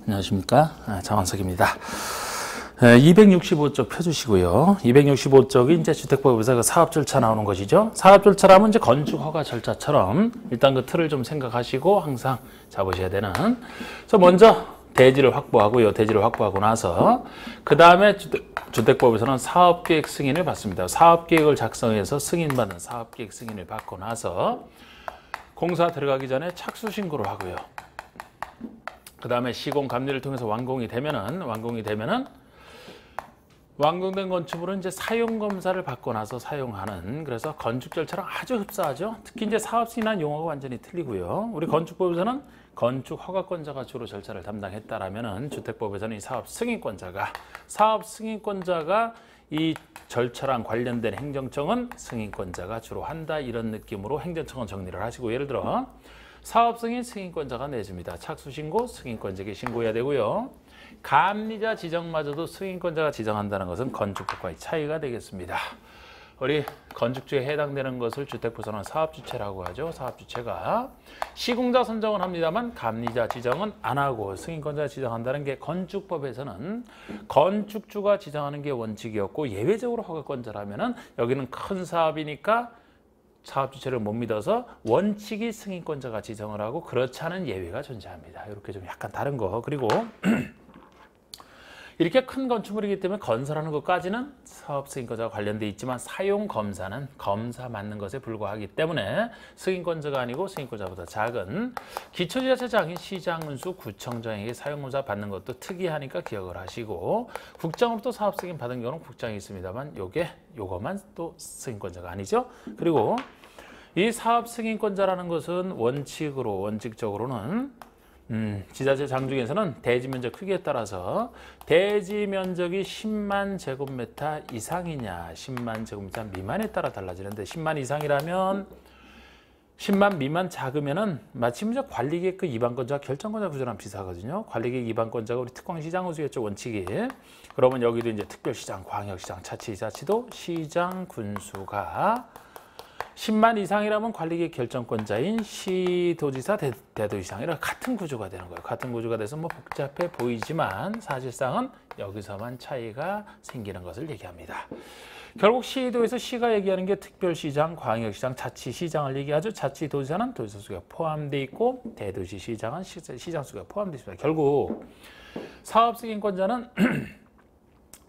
안녕하십니까. 장원석입니다. 265쪽 펴주시고요. 265쪽이 이제 주택법에서 그 사업 절차 나오는 것이죠. 사업 절차라면 이제 건축 허가 절차처럼 일단 그 틀을 좀 생각하시고 항상 잡으셔야 되는. 그래서 먼저 대지를 확보하고요. 대지를 확보하고 나서 그 다음에 주택법에서는 사업계획 승인을 받습니다. 사업계획을 작성해서 승인받는 사업계획 승인을 받고 나서 공사 들어가기 전에 착수 신고를 하고요. 그 다음에 시공 감리를 통해서 완공이 되면은 완공된 건축물은 이제 사용 검사를 받고 나서 사용하는, 그래서 건축 절차랑 아주 흡사하죠. 특히 이제 사업 승인한 용어가 완전히 틀리고요. 우리 건축법에서는 건축 허가권자가 주로 절차를 담당했다라면은 주택법에서는 이 사업 승인권자가 이 절차랑 관련된 행정청은 승인권자가 주로 한다, 이런 느낌으로 행정청은 정리를 하시고, 예를 들어 사업 승인 승인권자가 내줍니다. 착수 신고 승인권자에게 신고해야 되고요. 감리자 지정마저도 승인권자가 지정한다는 것은 건축법과의 차이가 되겠습니다. 우리 건축주에 해당되는 것을 주택부서는 사업주체라고 하죠. 사업주체가 시공자 선정은 합니다만 감리자 지정은 안 하고 승인권자가 지정한다는 게 건축법에서는 건축주가 지정하는 게 원칙이었고, 예외적으로 허가권자라면은 여기는 큰 사업이니까 사업주체를 못 믿어서 원칙이 승인권자가 지정을 하고, 그렇지 않은 예외가 존재합니다. 이렇게 좀 약간 다른 거. 그리고 이렇게 큰 건축물이기 때문에 건설하는 것까지는 사업 승인권자가 관련돼 있지만 사용 검사는 검사 맞는 것에 불과하기 때문에 승인권자가 아니고 승인권자보다 작은 기초지자체장인 시장군수 구청장에게 사용검사 받는 것도 특이하니까 기억을 하시고, 국장으로부터 사업 승인 받은 경우는 국장이 있습니다만 요것만 또 승인권자가 아니죠. 그리고 이 사업 승인권자라는 것은 원칙적으로는 지자체장 중에서는 대지 면적 크기에 따라서 대지 면적이 10만 제곱미터 이상이냐 10만 제곱미터 미만에 따라 달라지는데, 10만 이상이라면 10만 미만 작으면은 마침 이제 관리계획 그 이반권자 결정권자 구조랑 비슷하거든요. 관리계획 이반권자가 우리 특광시장구수였죠, 원칙이. 그러면 여기도 이제 특별시장, 광역시장, 자치도 시장 군수가 10만 이상이라면 관리계획 결정권자인 시도지사, 대도시장이랑 같은 구조가 되는 거예요. 같은 구조가 돼서 뭐 복잡해 보이지만 사실상은 여기서만 차이가 생기는 것을 얘기합니다. 결국 시도에서 시가 얘기하는 게 특별시장, 광역시장, 자치시장을 얘기하죠. 자치도지사는 도지사 수가 포함되어 있고 대도시시장은 시장 수가 포함되어 있습니다. 결국 사업승인권자는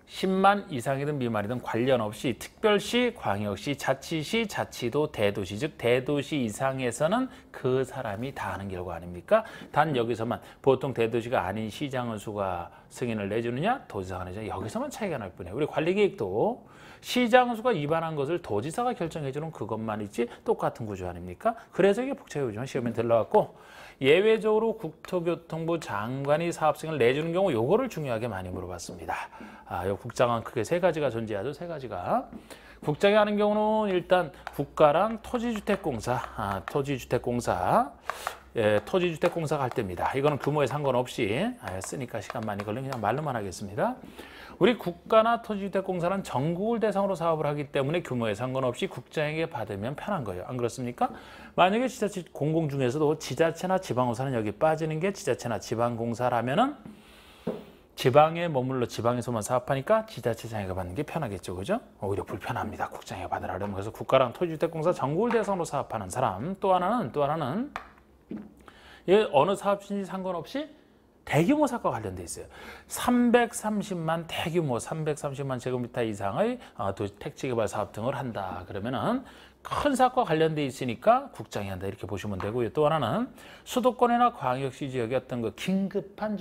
10만 이상이든 미만이든 관련 없이 특별시, 광역시, 자치시, 자치도, 대도시, 즉 대도시 이상에서는 그 사람이 다 하는 결과 아닙니까? 단 여기서만 보통 대도시가 아닌 시장의 수가 승인을 내주느냐, 도지사가 내주느냐, 여기서만 차이가 날 뿐이에요. 우리 관리계획도 시장 수가 위반한 것을 도지사가 결정해주는 그것만 있지 똑같은 구조 아닙니까? 그래서 이게 복잡해지만 시험에 들러왔고, 예외적으로 국토교통부 장관이 사업승인을 내주는 경우 요거를 중요하게 많이 물어봤습니다. 요 국장은 크게 세 가지가 존재하죠. 세 가지가. 국장이 하는 경우는 일단 국가랑 토지주택공사, 토지주택공사가 할 때입니다. 이거는 규모에 상관없이 쓰니까 시간 많이 걸리면 그냥 말로만 하겠습니다. 우리 국가나 토지주택공사는 전국을 대상으로 사업을 하기 때문에 규모에 상관없이 국장에게 받으면 편한 거예요. 안 그렇습니까? 만약에 지자체 공공 중에서도 지자체나 지방공사는 여기 빠지는 게 지자체나 지방공사라면은 지방에 머물러 지방에서만 사업하니까 지자체장에게 받는 게 편하겠죠. 그죠? 오히려 불편합니다. 국장에게 받으라면. 그래서 국가랑 토지주택공사 전국을 대상으로 사업하는 사람. 또 하나는 어느 사업인지 상관없이 대규모 사업과 관련돼 있어요. 330만 대규모 330만 제곱미터 이상의 택지개발 사업 등을 한다. 그러면은 큰 사업과 관련돼 있으니까 국장이 한다, 이렇게 보시면 되고요. 또 하나는 수도권이나 광역시 지역의 어떤 그 긴급한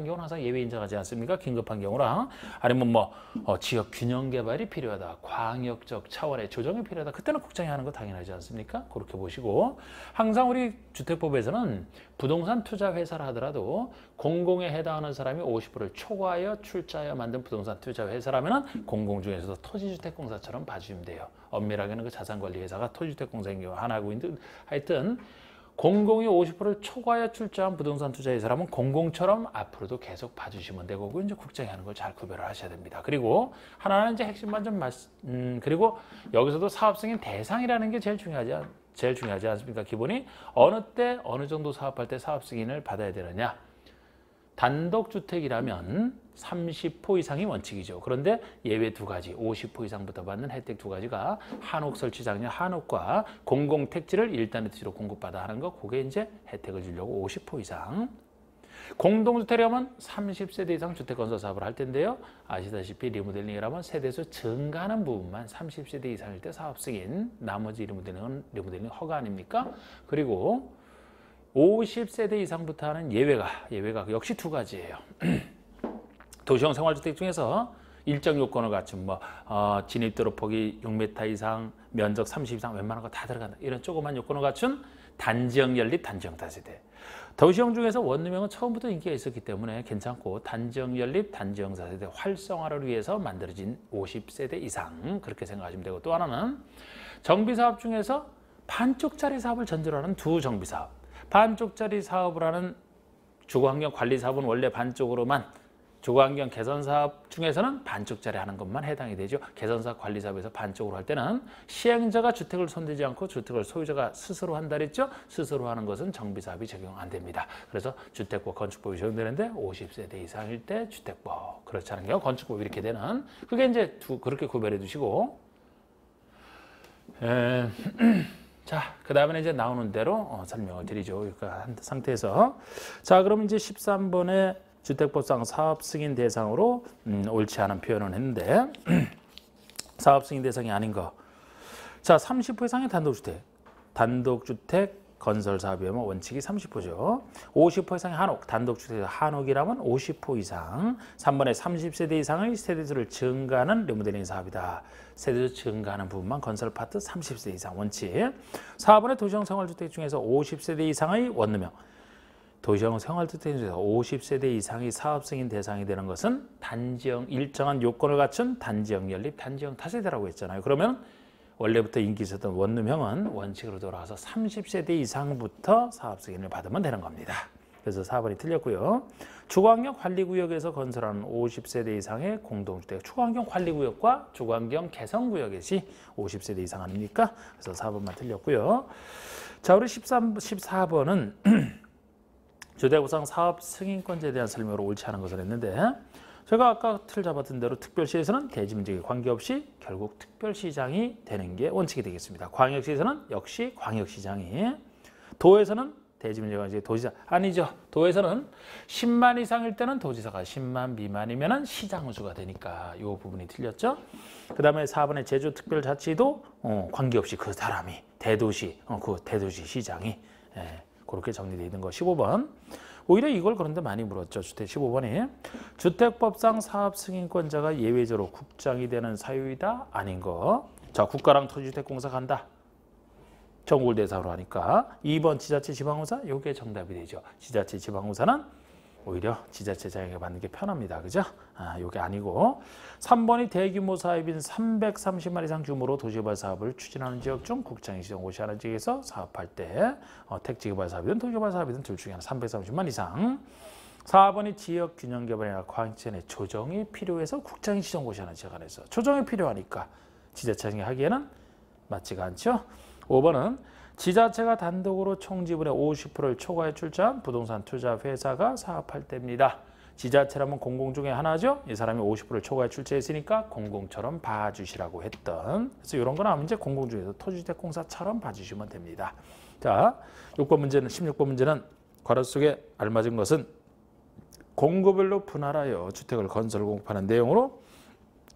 경우는 항상 예외 인정하지 않습니까? 긴급한 경우랑 아니면 지역 균형 개발이 필요하다, 광역적 차원의 조정이 필요하다, 그때는 국장이 하는 거 당연하지 않습니까? 그렇게 보시고, 항상 우리 주택법에서는 부동산 투자 회사를 하더라도 공공에 해당하는 사람이 50%를 초과하여 출자하여 만든 부동산 투자 회사라면은 공공 중에서도 토지주택공사처럼 봐주시면 돼요. 엄밀하게는 그 자산관리회사가 토지주택공사인 경우 하나고 있는데, 하여튼 공공이 50%를 초과하여 출자한 부동산 투자회사라면 공공처럼 앞으로도 계속 봐주시면 되고, 이제 국장이 하는 걸 잘 구별을 하셔야 됩니다. 그리고 하나는 이제 핵심만 좀 그리고 여기서도 사업승인 대상이라는 게 제일 중요하지 않습니까? 기본이 어느 때 어느 정도 사업할 때 사업승인을 받아야 되느냐. 단독주택이라면 30호 이상이 원칙이죠. 그런데 예외 두 가지, 50호 이상부터 받는 혜택 두 가지가 한옥 설치 장려 한옥과 공공택지를 일단의 토지로 공급받아 하는 거, 그게 이제 혜택을 주려고 50호 이상. 공동주택이라면 30세대 이상 주택건설 사업을 할 텐데요. 아시다시피 리모델링이라면 세대수 증가하는 부분만 30세대 이상일 때 사업 승인, 나머지 리모델링은 허가 아닙니까? 그리고 50세대 이상부터 하는 예외가 역시 두 가지예요. 도시형 생활주택 중에서 일정 요건을 갖춘 진입도로 폭이 6m 이상, 면적 30 이상, 웬만한 거 다 들어간다. 이런 조그만 요건을 갖춘 단지형 연립, 단지형 다세대. 도시형 중에서 원룸형은 처음부터 인기가 있었기 때문에 괜찮고, 단지형 연립, 단지형 다세대 활성화를 위해서 만들어진 50세대 이상, 그렇게 생각하시면 되고, 또 하나는 정비사업 중에서 반쪽짜리 사업을 전제로 하는 두 정비사업. 반쪽짜리 사업을 하는 주거환경 관리 사업은 원래 반쪽으로만, 주거환경 개선 사업 중에서는 반쪽짜리 하는 것만 해당이 되죠. 개선사업 관리 사업에서 반쪽으로 할 때는 시행자가 주택을 손대지 않고 주택을 소유자가 스스로 한다 그랬죠. 스스로 하는 것은 정비사업이 적용 안 됩니다. 그래서 주택법, 건축법이 적용되는데 50세대 이상일 때 주택법, 그렇지 않은 경우 건축법이 이렇게 되는, 그게 이제 그렇게 구별해 두시고, 자, 그 다음에 이제 나오는 대로 설명을 드리죠. 그러니까 한 상태에서. 자, 그럼 이제 13번에 주택법상 사업 승인 대상으로 옳지 않은 표현을 했는데, 사업 승인 대상이 아닌 거. 자, 30호 이상의 단독주택 건설 사업이면 원칙이 30호죠. 50호 이상의 한옥, 단독주택 한옥이라면 50호 이상. 3번에 30세대 이상의 세대수를 증가하는 리모델링 사업이다. 세대수 증가하는 부분만 건설 파트 30세대 이상 원칙. 4번에 도시형 생활주택 중에서 50세대 이상의 원룸형. 도시형 생활주택 중에서 50세대 이상의 사업 승인 대상이 되는 것은 단지형, 일정한 요건을 갖춘 단지형 연립, 단지형 다세대라고 했잖아요. 그러면 원래부터 인기 있었던 원룸형은 원칙으로 돌아가서 30세대 이상부터 사업 승인을 받으면 되는 겁니다. 그래서 4번이 틀렸고요. 주거환경 관리구역에서 건설하는 50세대 이상의 공동주택, 주거환경 관리구역과 주거환경 개선구역이 50세대 이상 아닙니까? 그래서 4번만 틀렸고요. 자, 우리 14번은 주택보상 사업 승인권자에 대한 설명으로 옳지 않은 것을 했는데, 제가 아까 틀 잡았던 대로 특별시에서는 대지면적에 관계없이 결국 특별시장이 되는 게 원칙이 되겠습니다. 광역시에서는 역시 광역시장이, 도에서는 대지면적에 이제 도지사, 아니죠. 도에서는 10만 이상일 때는 도지사가, 10만 미만이면 시장우수가 되니까 이 부분이 틀렸죠. 그 다음에 4번의 제주특별자치도 관계없이 그 사람이, 대도시, 그 대도시 시장이, 그렇게 정리되어 있는 거. 15번. 오히려 이걸 그런데 많이 물었죠. 주택 15번이 주택법상 사업 승인권자가 예외적으로 국장이 되는 사유이다, 아닌 거. 자, 국가랑 토지주택공사 간다. 전국을 대상으로 하니까 2번 지자체 지방공사, 이게 정답이 되죠. 지자체 지방공사는 오히려 지자체장에게 받는 게 편합니다. 그죠? 이게 아니고. 3번이 대규모 사업인 330만 이상 규모로 도시개발 사업을 추진하는 지역 중 국장이 지정고시하는 지역에서 사업할 때 택지개발 사업이든 도시개발 사업이든 둘 중에 하나, 330만 이상. 4번이 지역균형개발이나 광역지원의 조정이 필요해서 국장이 지정고시하는 지역 안에서 조정이 필요하니까 지자체장이 하기에는 맞지가 않죠. 5번은 지자체가 단독으로 총지분의 50%를 초과해 출자한 부동산 투자 회사가 사업할 때입니다. 지자체라면 공공 중에 하나죠. 이 사람이 50%를 초과해 출자했으니까 공공처럼 봐주시라고 했던. 그래서 이런 거 나오면 이제 공공 중에서 토지주택공사처럼 봐주시면 됩니다. 자, 6번 문제는, 16번 문제는 괄호 속에 알맞은 것은 공구별로 분할하여 주택을 건설 공급하는 내용으로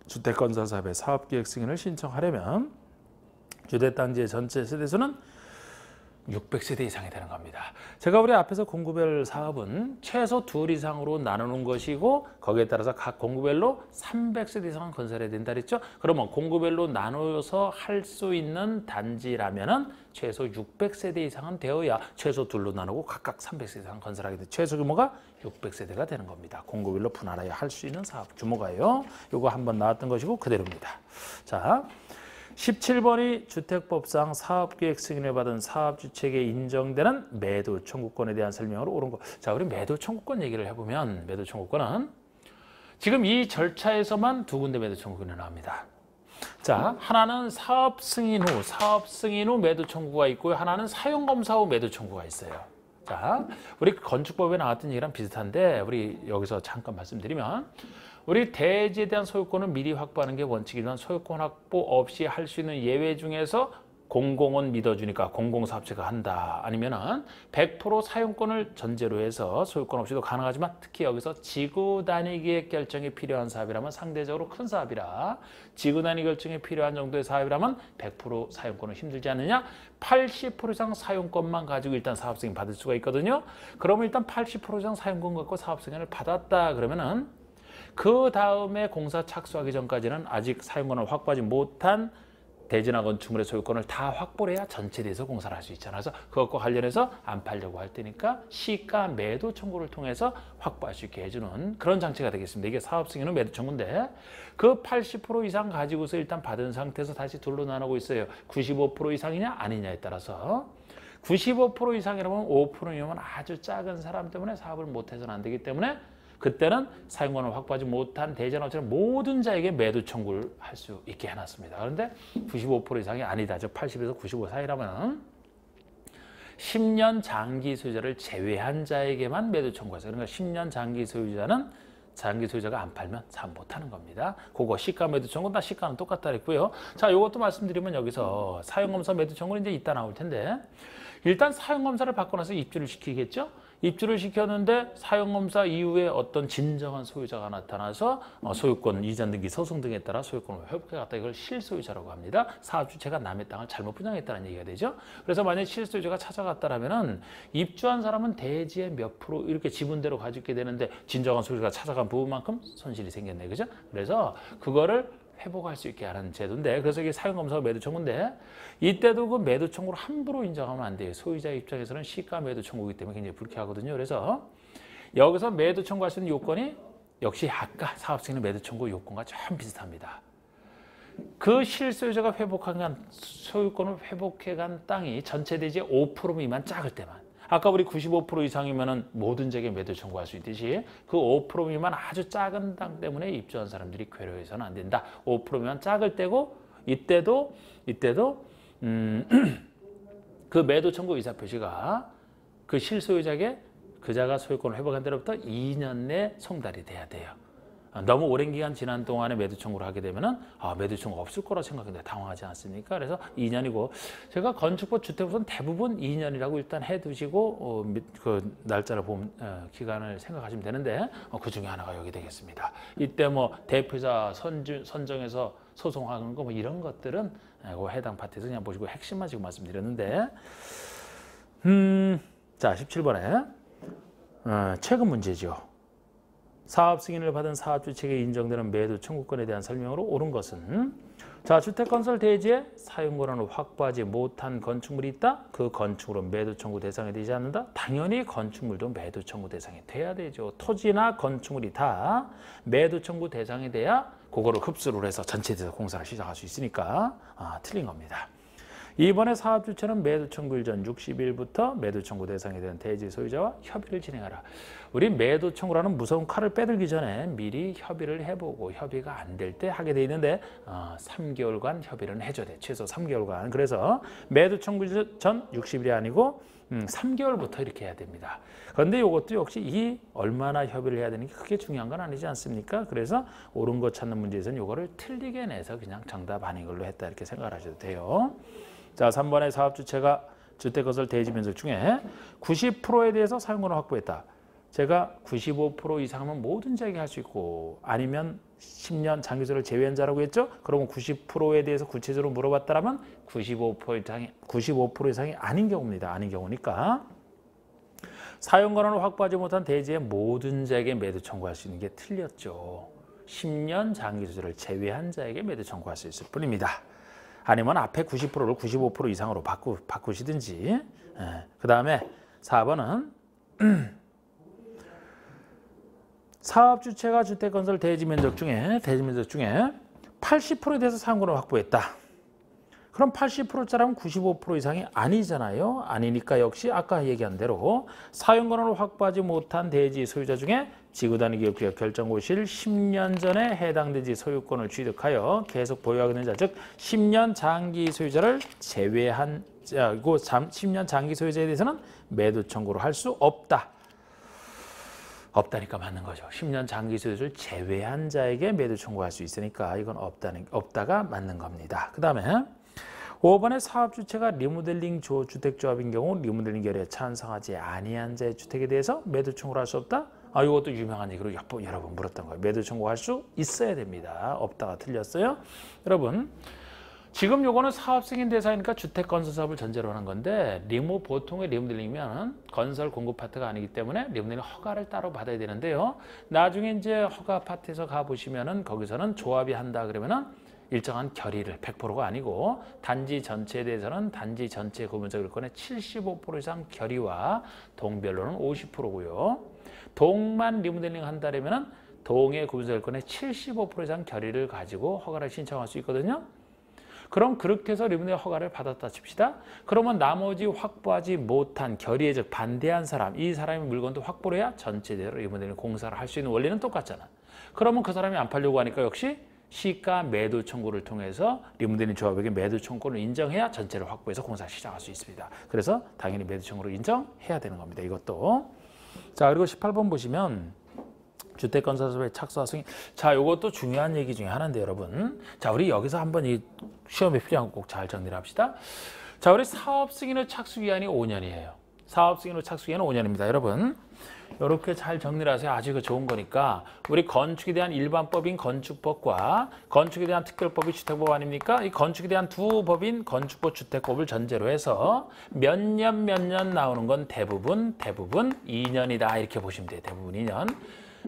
주택건설 사업의 사업계획 승인을 신청하려면 주택단지의 전체 세대수는 600세대 이상이 되는 겁니다. 제가 우리 앞에서 공구별 사업은 최소 2 이상으로 나누는 것이고, 거기에 따라서 각 공구별로 300세대 이상은 건설해야 된다 그랬죠. 그러면 공구별로 나누어서 할 수 있는 단지라면은 최소 600세대 이상은 되어야 최소 2로 나누고 각각 300세대 이상 건설하게 돼. 최소 규모가 600세대가 되는 겁니다. 공구별로 분할하여 할 수 있는 사업 규모가요. 이거 한번 나왔던 것이고 그대로입니다. 자, 17번이 주택법상 사업계획 승인을 받은 사업주택에 인정되는 매도 청구권에 대한 설명으로 옳은 거. 자, 우리 매도 청구권 얘기를 해보면, 매도 청구권은 지금 이 절차에서만 두 군데 매도 청구권이 나옵니다. 자, 하나는 사업 승인 후 매도 청구가 있고요. 하나는 사용검사 후 매도 청구가 있어요. 자, 우리 건축법에 나왔던 얘기랑 비슷한데 우리 여기서 잠깐 말씀드리면 우리 대지에 대한 소유권을 미리 확보하는 게 원칙이지만 소유권 확보 없이 할 수 있는 예외 중에서 공공은 믿어주니까 공공사업체가 한다. 아니면은 100% 사용권을 전제로 해서 소유권 없이도 가능하지만 특히 여기서 지구 단위 기획 결정이 필요한 사업이라면 상대적으로 큰 사업이라 지구 단위 결정이 필요한 정도의 사업이라면 100% 사용권은 힘들지 않느냐? 80% 이상 사용권만 가지고 일단 사업 승인 받을 수가 있거든요. 그러면 일단 80% 이상 사용권 갖고 사업 승인을 받았다 그러면은 그 다음에 공사 착수하기 전까지는 아직 사용권을 확보하지 못한 대지나 건축물의 소유권을 다 확보를 해야 전체 대에서 공사를 할 수 있잖아요. 그래서 그것과 관련해서 안 팔려고 할 테니까 시가 매도 청구를 통해서 확보할 수 있게 해주는 그런 장치가 되겠습니다. 이게 사업 승인은 매도 청구인데 그 80% 이상 가지고서 일단 받은 상태에서 다시 둘로 나누고 있어요. 95% 이상이냐 아니냐에 따라서 95% 이상이라면 5%이면 아주 작은 사람 때문에 사업을 못해서는 안 되기 때문에 그때는 사용권을 확보하지 못한 대전업체는 모든 자에게 매도 청구를 할 수 있게 해놨습니다. 그런데 95% 이상이 아니다. 즉 80에서 95 사이라면 10년 장기 소유자를 제외한 자에게만 매도 청구하세요. 그러니까 10년 장기 소유자는 장기 소유자가 안 팔면 사업 못하는 겁니다. 그거 시가 매도 청구, 다 시가는 똑같다 그랬고요. 자, 이것도 말씀드리면 여기서 사용검사 매도 청구는 이제 이따 나올 텐데 일단 사용검사를 받고 나서 입주를 시키겠죠. 입주를 시켰는데 사용검사 이후에 어떤 진정한 소유자가 나타나서 소유권 이전 등기 소송 등에 따라 소유권을 회복해갔다. 이걸 실소유자라고 합니다. 사업주체가 남의 땅을 잘못 분양했다는 얘기가 되죠. 그래서 만약에 실소유자가 찾아갔다라면은 입주한 사람은 대지의 몇 프로 이렇게 지분대로 가지고 있게 되는데 진정한 소유자가 찾아간 부분만큼 손실이 생겼네, 그죠? 그래서 그거를 회복할 수 있게 하는 제도인데 그래서 이게 사용검사가 매도 청구인데 이때도 그 매도 청구를 함부로 인정하면 안 돼요. 소유자 입장에서는 시가 매도 청구이기 때문에 굉장히 불쾌하거든요. 그래서 여기서 매도 청구할 수 있는 요건이 역시 아까 사업 승인 매도 청구 요건과 좀 비슷합니다. 그 실소유자가 회복한 소유권을 회복해간 땅이 전체 대지의 5% 미만 작을 때만 아까 우리 95% 이상이면은 모든 재개 매도 청구할 수 있듯이 그 5% 미만 아주 작은 땅 때문에 입주한 사람들이 괴로워해서는 안 된다. 5% 미만 작을 때고 이때도 그 매도 청구 의사 표시가 그 실소유자에게 그자가 소유권을 회복한 때로부터 2년 내 송달이 돼야 돼요. 너무 오랜 기간 지난 동안에 매도 청구를 하게 되면은 매도 청구가 없을 거라 생각했는데 당황하지 않습니까? 그래서 2년이고 제가 건축법 주택부서는 대부분 2년이라고 일단 해두시고 그 날짜를 보면 기간을 생각하시면 되는데 그 중에 하나가 여기 되겠습니다. 이때 뭐 대표자 선정해서 소송하는 거 뭐 이런 것들은 그 해당 파트에서 그냥 보시고 핵심만 지금 말씀드렸는데 자 17번에 최근 문제죠. 사업 승인을 받은 사업주 측에 인정되는 매도 청구권에 대한 설명으로 옳은 것은 자 주택건설 대지에 사용권을 확보하지 못한 건축물이 있다. 그 건축물은 매도 청구 대상이 되지 않는다. 당연히 건축물도 매도 청구 대상이 돼야 되죠. 토지나 건축물이 다 매도 청구 대상이 돼야 그거를 흡수를 해서 전체에서 공사를 시작할 수 있으니까 틀린 겁니다. 이번에 사업주체는 매도 청구일 전 60일부터 매도 청구 대상이 되는 대지 소유자와 협의를 진행하라. 우리 매도 청구라는 무서운 칼을 빼들기 전에 미리 협의를 해보고 협의가 안 될 때 하게 돼 있는데 3개월간 협의를 해줘야 돼. 최소 3개월간. 그래서 매도 청구 전 60일이 아니고 3개월부터 이렇게 해야 됩니다. 그런데 이것도 역시 이 얼마나 협의를 해야 되는 게 크게 중요한 건 아니지 않습니까? 그래서 옳은 거 찾는 문제에서는 이거를 틀리게 내서 그냥 정답 아닌 걸로 했다 이렇게 생각을 하셔도 돼요. 자, 3번의 사업주체가 주택건설 대지 면적 중에 90%에 대해서 사용권을 확보했다. 제가 95% 이상하면 모든 자에게 할 수 있고 아니면 10년 장기소를 제외한 자라고 했죠. 그러면 90%에 대해서 구체적으로 물어봤다면 95% 이상이 아닌 경우입니다. 아닌 경우니까 사용권을 확보하지 못한 대지의 모든 자에게 매도 청구할 수 있는 게 틀렸죠. 10년 장기소를 제외한 자에게 매도 청구할 수 있을 뿐입니다. 아니면 앞에 90%를 95% 이상으로 바꾸시든지. 그 다음에 4번은 사업주체가 주택건설 대지 면적 중에 80%에 대해서 사용권을 확보했다. 그럼 80%짜리면 95% 이상이 아니잖아요. 아니니까 역시 아까 얘기한 대로 사용권을 확보하지 못한 대지 소유자 중에 지구단위 기업규약 결정고 실 10년 전에 해당대지 소유권을 취득하여 계속 보유하게 된 자, 즉 10년 장기 소유자를 제외한 자고 10년 장기 소유자에 대해서는 매도 청구를 할 수 없다. 없다니까 맞는 거죠. 10년 장기 소유자를 제외한 자에게 매도 청구할 수 있으니까 이건 없다가 맞는 겁니다. 그 다음에 5번의 사업주체가 리모델링 주택조합인 경우 리모델링 결의에 찬성하지 아니한 자의 주택에 대해서 매도 청구를 할 수 없다? 이것도 유명한 얘기로 여러 번 물었던 거예요. 매도 청구할 수 있어야 됩니다. 없다가 틀렸어요. 여러분, 지금 요거는 사업 승인 대상이니까 주택 건설 사업을 전제로 하는 건데 보통의 리모델링이면 건설 공급 파트가 아니기 때문에 리모델링 허가를 따로 받아야 되는데요. 나중에 이제 허가 파트에서 가 보시면은 거기서는 조합이 한다 그러면은 일정한 결의를 100%가 아니고 단지 전체에 대해서는 단지 전체 구분적 일권의 75% 이상 결의와 동별로는 50%고요. 동만 리모델링 한다면은 동의 구분적 일권의 75% 이상 결의를 가지고 허가를 신청할 수 있거든요. 그럼 그렇게 해서 리모델링 허가를 받았다 칩시다. 그러면 나머지 확보하지 못한 결의에 즉 반대한 사람, 이 사람의 물건도 확보를 해야 전체대로 리모델링 공사를 할 수 있는 원리는 똑같잖아. 그러면 그 사람이 안 팔려고 하니까 역시 시가 매도 청구를 통해서 리모델링 조합에게 매도 청구를 인정해야 전체를 확보해서 공사를 시작할 수 있습니다. 그래서 당연히 매도 청구를 인정해야 되는 겁니다. 이것도. 자, 그리고 18번 보시면 주택건설사업의 착수와 승인. 자, 이것도 중요한 얘기 중에 하나인데 여러분. 자, 우리 여기서 한번 이 시험에 필요한 거 꼭 잘 정리를 합시다. 자, 우리 사업 승인 후 착수 기간이 5년이에요. 사업 승인 후 착수 기간은 5년입니다. 여러분, 이렇게 잘 정리를 하세요. 아주 이거 좋은 거니까. 우리 건축에 대한 일반법인 건축법과 건축에 대한 특별법이 주택법 아닙니까? 이 건축에 대한 두 법인 건축법, 주택법을 전제로 해서 몇 년 나오는 건 대부분 2년이다. 이렇게 보시면 돼요. 대부분 2년.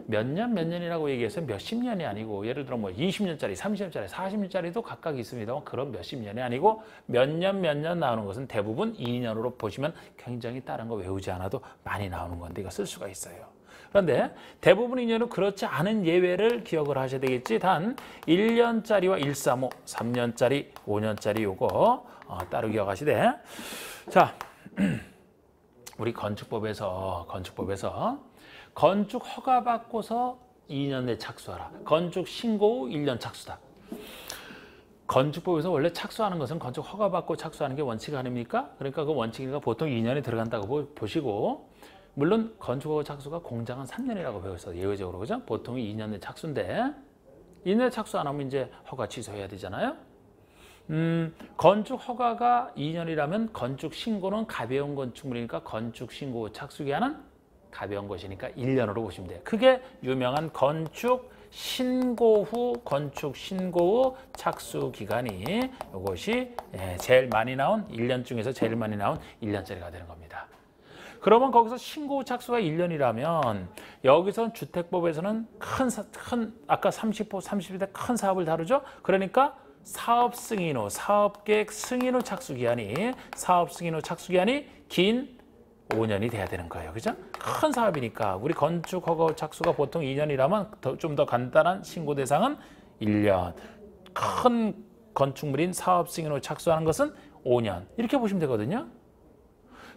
몇 년이라고 얘기해서 몇십 년이 아니고 예를 들어 뭐 20년짜리, 30년짜리, 40년짜리도 각각 있습니다. 그런 몇십 년이 아니고 몇 년 나오는 것은 대부분 2년으로 보시면 굉장히 다른 거 외우지 않아도 많이 나오는 건데 이거 쓸 수가 있어요. 그런데 대부분 2년은 그렇지 않은 예외를 기억을 하셔야 되겠지. 단 1년짜리와 135, 3년짜리, 5년짜리 요거 따로 기억하시되. 자, 우리 건축법에서 건축 허가 받고서 2년 내 착수하라. 건축 신고 후 1년 착수다. 건축법에서 원래 착수하는 것은 건축 허가 받고 착수하는 게 원칙 아닙니까? 그러니까 그 원칙이니까 보통 2년이 들어간다고 보시고, 물론 건축 허가 착수가 공장은 3년이라고 배웠어요. 예외적으로. 그죠? 보통이 2년 내 착수인데 2년 내 착수 안 하면 이제 허가 취소해야 되잖아요. 건축 허가가 2년이라면 건축 신고는 가벼운 건축물이니까 건축 신고 후 착수 기한은 가벼운 것이니까 1년으로 보시면 돼요. 그게 유명한 건축 신고 후 착수 기간이 이것이 제일 많이 나온 1년 중에서 제일 많이 나온 1년짜리가 되는 겁니다. 그러면 거기서 신고 후 착수가 1년이라면 여기서 주택법에서는 큰 아까 30대 큰 사업을 다루죠. 그러니까 사업 승인 후 사업계획 승인 후 착수 기한이 긴 5년이 돼야 되는 거예요. 그죠? 큰 사업이니까 우리 건축 허가 착수가 보통 2년이라면 좀 더 간단한 신고 대상은 1년. 큰 건축물인 사업 승인 후 착수하는 것은 5년. 이렇게 보시면 되거든요.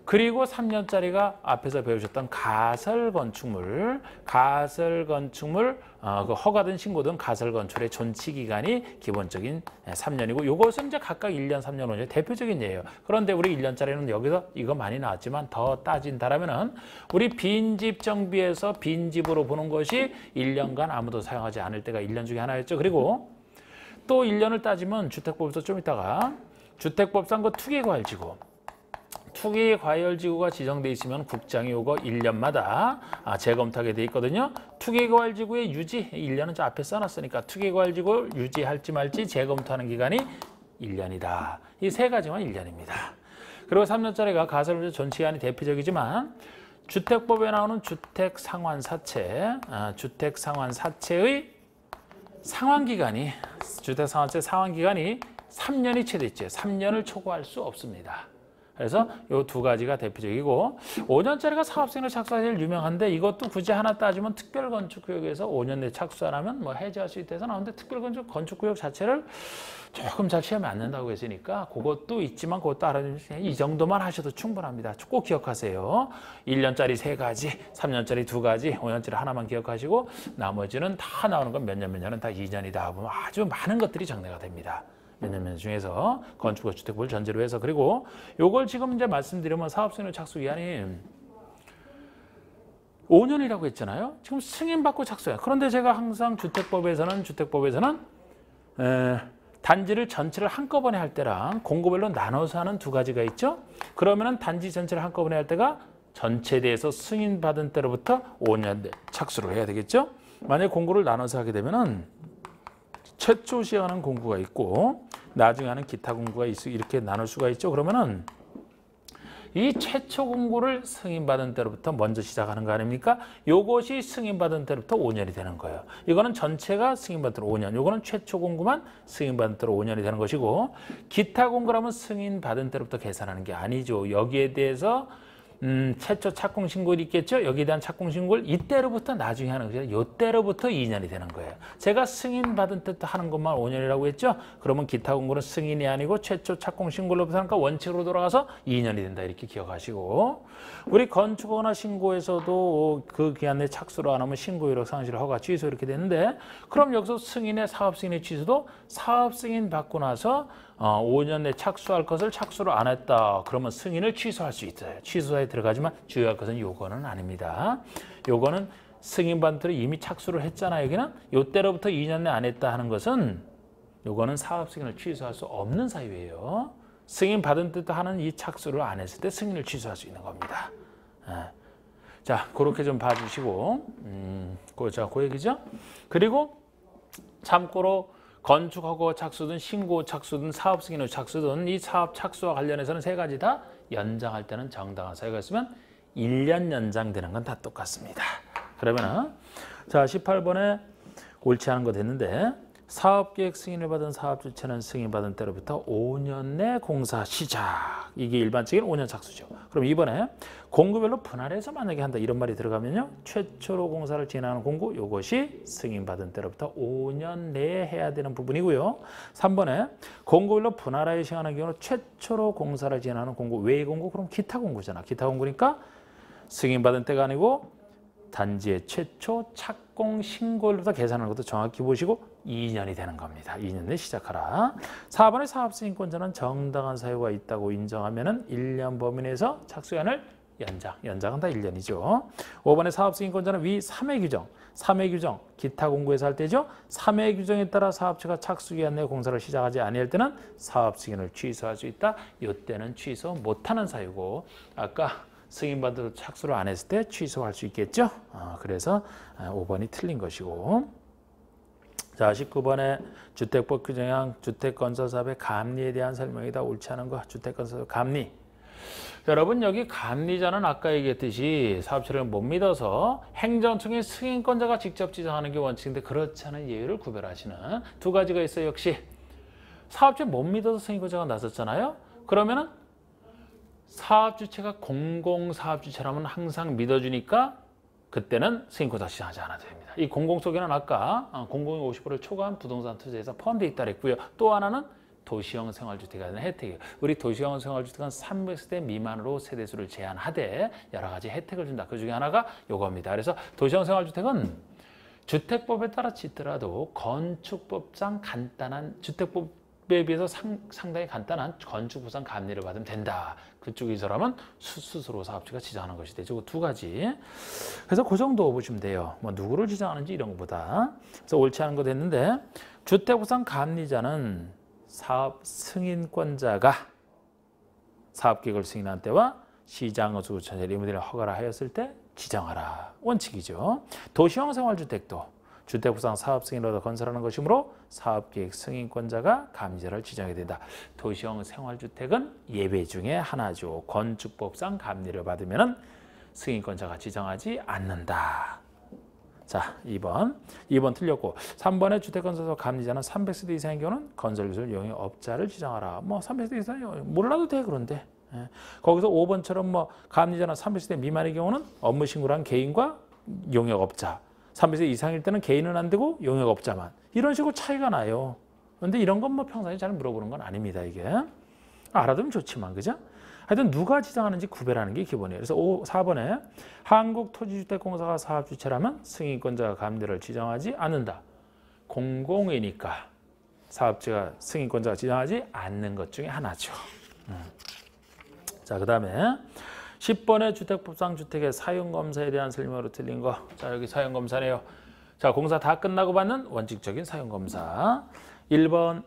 그리고 3년짜리가 앞에서 배우셨던 가설 건축물 그 허가든 신고든 가설 건축의 존치 기간이 기본적인 3년이고 요것은 이제 각각 1년, 3년, 5년 대표적인 예예요. 그런데 우리 1년짜리는 여기서 이거 많이 나왔지만 더 따진다라면은 우리 빈집 정비에서 빈집으로 보는 것이 1년간 아무도 사용하지 않을 때가 1년 중에 하나였죠. 그리고 또 1년을 따지면 주택법에서 좀 이따가 주택법상 그 투기과열지구 투기과열지구가 지정돼 있으면 국장이 요거 1년마다 재검토하게 돼 있거든요. 투기과열지구의 유지 1년은 저 앞에 써놨으니까 투기과열지구를 유지할지 말지 재검토하는 기간이 1년이다. 이 세 가지만 1년입니다. 그리고 3년짜리가 가설문제 존치기간이 대표적이지만 주택법에 나오는 주택상환사채의 상환기간이 주택상환세 상환기간이 3년이 최대치예요. 3년을 초과할 수 없습니다. 그래서 요 두 가지가 대표적이고 5년짜리가 사업승인을 착수가 제일 유명한데 이것도 굳이 하나 따지면 특별건축구역에서 5년 내 착수 안 하면 뭐 해지할 수 있다 해서 나오는데 특별건축구역 자체를 조금 잘 취하면 안 된다고 했으니까 그것도 있지만 그것도 알아주시면 이 정도만 하셔도 충분합니다. 꼭 기억하세요. 1년짜리 3가지, 3년짜리 2가지, 5년짜리 하나만 기억하시고 나머지는 다 나오는 건 몇 년은 다 2년이다 보면 아주 많은 것들이 정리가 됩니다. 몇 년 중에서 건축과 주택법을 전제로 해서 그리고 요걸 지금 이제 말씀드리면 사업승인을 착수 기한이 5년이라고 했잖아요. 지금 승인받고 착수해요. 그런데 제가 항상 주택법에서는 단지를 전체를 한꺼번에 할 때랑 공고별로 나눠서 하는 두 가지가 있죠. 그러면은 단지 전체를 한꺼번에 할 때가 전체에 대해서 승인받은 때로부터 5년 내 착수를 해야 되겠죠. 만약에 공고를 나눠서 하게 되면은 최초 시행하는 공고가 있고 나중에 하는 기타 공고가 이렇게 나눌 수가 있죠. 그러면은 이 최초 공고를 승인받은 때로부터 먼저 시작하는 거 아닙니까? 요것이 승인받은 때로부터 5년이 되는 거예요. 이거는 전체가 승인받은 때로 5년, 요거는 최초 공고만 승인받은 때로 5년이 되는 것이고 기타 공고라면 승인받은 때로부터 계산하는 게 아니죠. 여기에 대해서 최초 착공 신고일이 있겠죠? 여기에 대한 착공 신고를 이때로부터 나중에 하는 거죠. 이때로부터 2년이 되는 거예요. 제가 승인받은 때 하는 것만 5년이라고 했죠? 그러면 기타 공고는 승인이 아니고 최초 착공 신고로부터 하니까 원칙으로 돌아가서 2년이 된다. 이렇게 기억하시고 우리 건축허가 신고에서도 그 기한 내 착수를 안 하면 신고 이력 상실 허가 취소 이렇게 되는데 그럼 여기서 승인의 사업 승인의 취소도 사업 승인 받고 나서 5년 내 착수할 것을 착수를 안 했다. 그러면 승인을 취소할 수 있어요. 취소에 들어가지만 주의할 것은 요거는 아닙니다. 요거는 승인받은 대로 이미 착수를 했잖아요. 여기는 요때로부터 2년 내 안 했다 하는 것은 요거는 사업 승인을 취소할 수 없는 사유예요. 승인받은 뜻도 하는 이 착수를 안 했을 때 승인을 취소할 수 있는 겁니다. 자, 그렇게 좀 봐주시고 그 얘기죠. 그리고 참고로 건축허가 착수든 신고 착수든 사업 승인의 착수든 이 사업 착수와 관련해서는 3가지 다 연장할 때는 정당한 사유가 있으면 1년 연장되는 건 다 똑같습니다. 그러면은 자 18번에 옳지 않은 거 됐는데 사업계획 승인을 받은 사업주체는 승인받은 때로부터 5년 내 공사 시작. 이게 일반적인 5년 착수죠. 그럼 이번에 공고별로 분할해서 만약에 한다 이런 말이 들어가면요. 최초로 공사를 진행하는 공고 이것이 승인받은 때로부터 5년 내에 해야 되는 부분이고요. 3번에 공고별로 분할하여 시행하는 경우는 최초로 공사를 진행하는 공고 외의 공고 그럼 기타 공고잖아. 기타 공고니까 승인받은 때가 아니고 단지의 최초 착공 신고일부터 계산하는 것도 정확히 보시고 2년이 되는 겁니다. 2년 내에 시작하라. 4번의 사업승인권자는 정당한 사유가 있다고 인정하면 1년 범위 내에서 착수기한을 연장은 다 1년이죠. 5번의 사업승인권자는 위 3회 규정, 3회 규정, 기타 공고에서 할 때죠. 3회 규정에 따라 사업체가 착수기한 내 공사를 시작하지 아니할 때는 사업승인을 취소할 수 있다. 이때는 취소 못하는 사유고 아까 승인받아도 착수를 안 했을 때 취소할 수 있겠죠. 그래서 5번이 틀린 것이고 자 19번에 주택법 규정상 주택건설사업의 감리에 대한 설명이다. 옳지 않은 거 주택건설사업 감리. 여러분 여기 감리자는 아까 얘기했듯이 사업체를 못 믿어서 행정청의 승인권자가 직접 지정하는 게 원칙인데 그렇지 않은 예외를 구별하시는 두 가지가 있어요. 역시 사업체 못 믿어서 승인권자가 나섰잖아요. 그러면은 사업주체가 공공사업주체라면 항상 믿어주니까 그때는 승인권자 지정하지 않아도 됩니다. 이 공공 속에는 아까 공공이 50%를 초과한 부동산 투자에서 포함되어 있다 그랬고요. 또 하나는 도시형 생활주택에 대한 혜택이에요. 우리 도시형 생활주택은 300세대 미만으로 세대수를 제한하되 여러 가지 혜택을 준다. 그 중에 하나가 요겁니다. 그래서 도시형 생활주택은 주택법에 따라 짓더라도 건축법상 간단한 주택법에 비해서 상당히 간단한 건축보상 감리를 받으면 된다. 그쪽이 사람은 스스로 사업체가 지정하는 것이 되죠. 그 두 가지. 그래서 그 정도 보시면 돼요. 뭐 누구를 지정하는지 이런 것보다. 그래서 옳지 않은 거 됐는데 주택보상 감리자는 사업 승인권자가 사업계획을 승인한 때와 시장어수구청의 리모델링 허가를 하였을 때 지정하라. 원칙이죠. 도시형 생활주택도 주택부상 사업 승인으로 건설하는 것이므로 사업계획 승인권자가 감리자를 지정해야 된다. 도시형 생활주택은 예외 중에 하나죠. 건축법상 감리를 받으면 승인권자가 지정하지 않는다. 자, 2번 틀렸고 3번의 주택건설사 감리자는 300세대 이상의 경우는 건설기술 용역 업자를 지정하라. 뭐 300세대 이상이 몰라도 돼. 그런데 예. 거기서 5번처럼 뭐 감리자나 30세 미만의 경우는 업무 신고를 한 개인과 용역업자, 30세 이상일 때는 개인은 안 되고 용역업자만 이런 식으로 차이가 나요. 그런데 이런 건 뭐 평상시에 잘 물어보는 건 아닙니다. 이게 알아두면 좋지만 그죠? 하여튼 누가 지정하는지 구별하는 게 기본이에요. 그래서 4번에 한국토지주택공사가 사업주체라면 승인권자가 감리를 지정하지 않는다. 공공이니까 사업주가 승인권자가 지정하지 않는 것 중에 하나죠. 자, 그 다음에 10번의 주택법상 주택의 사용검사에 대한 설명으로 틀린 거. 자, 여기 사용검사네요. 자, 공사 다 끝나고 받는 원칙적인 사용검사. 1번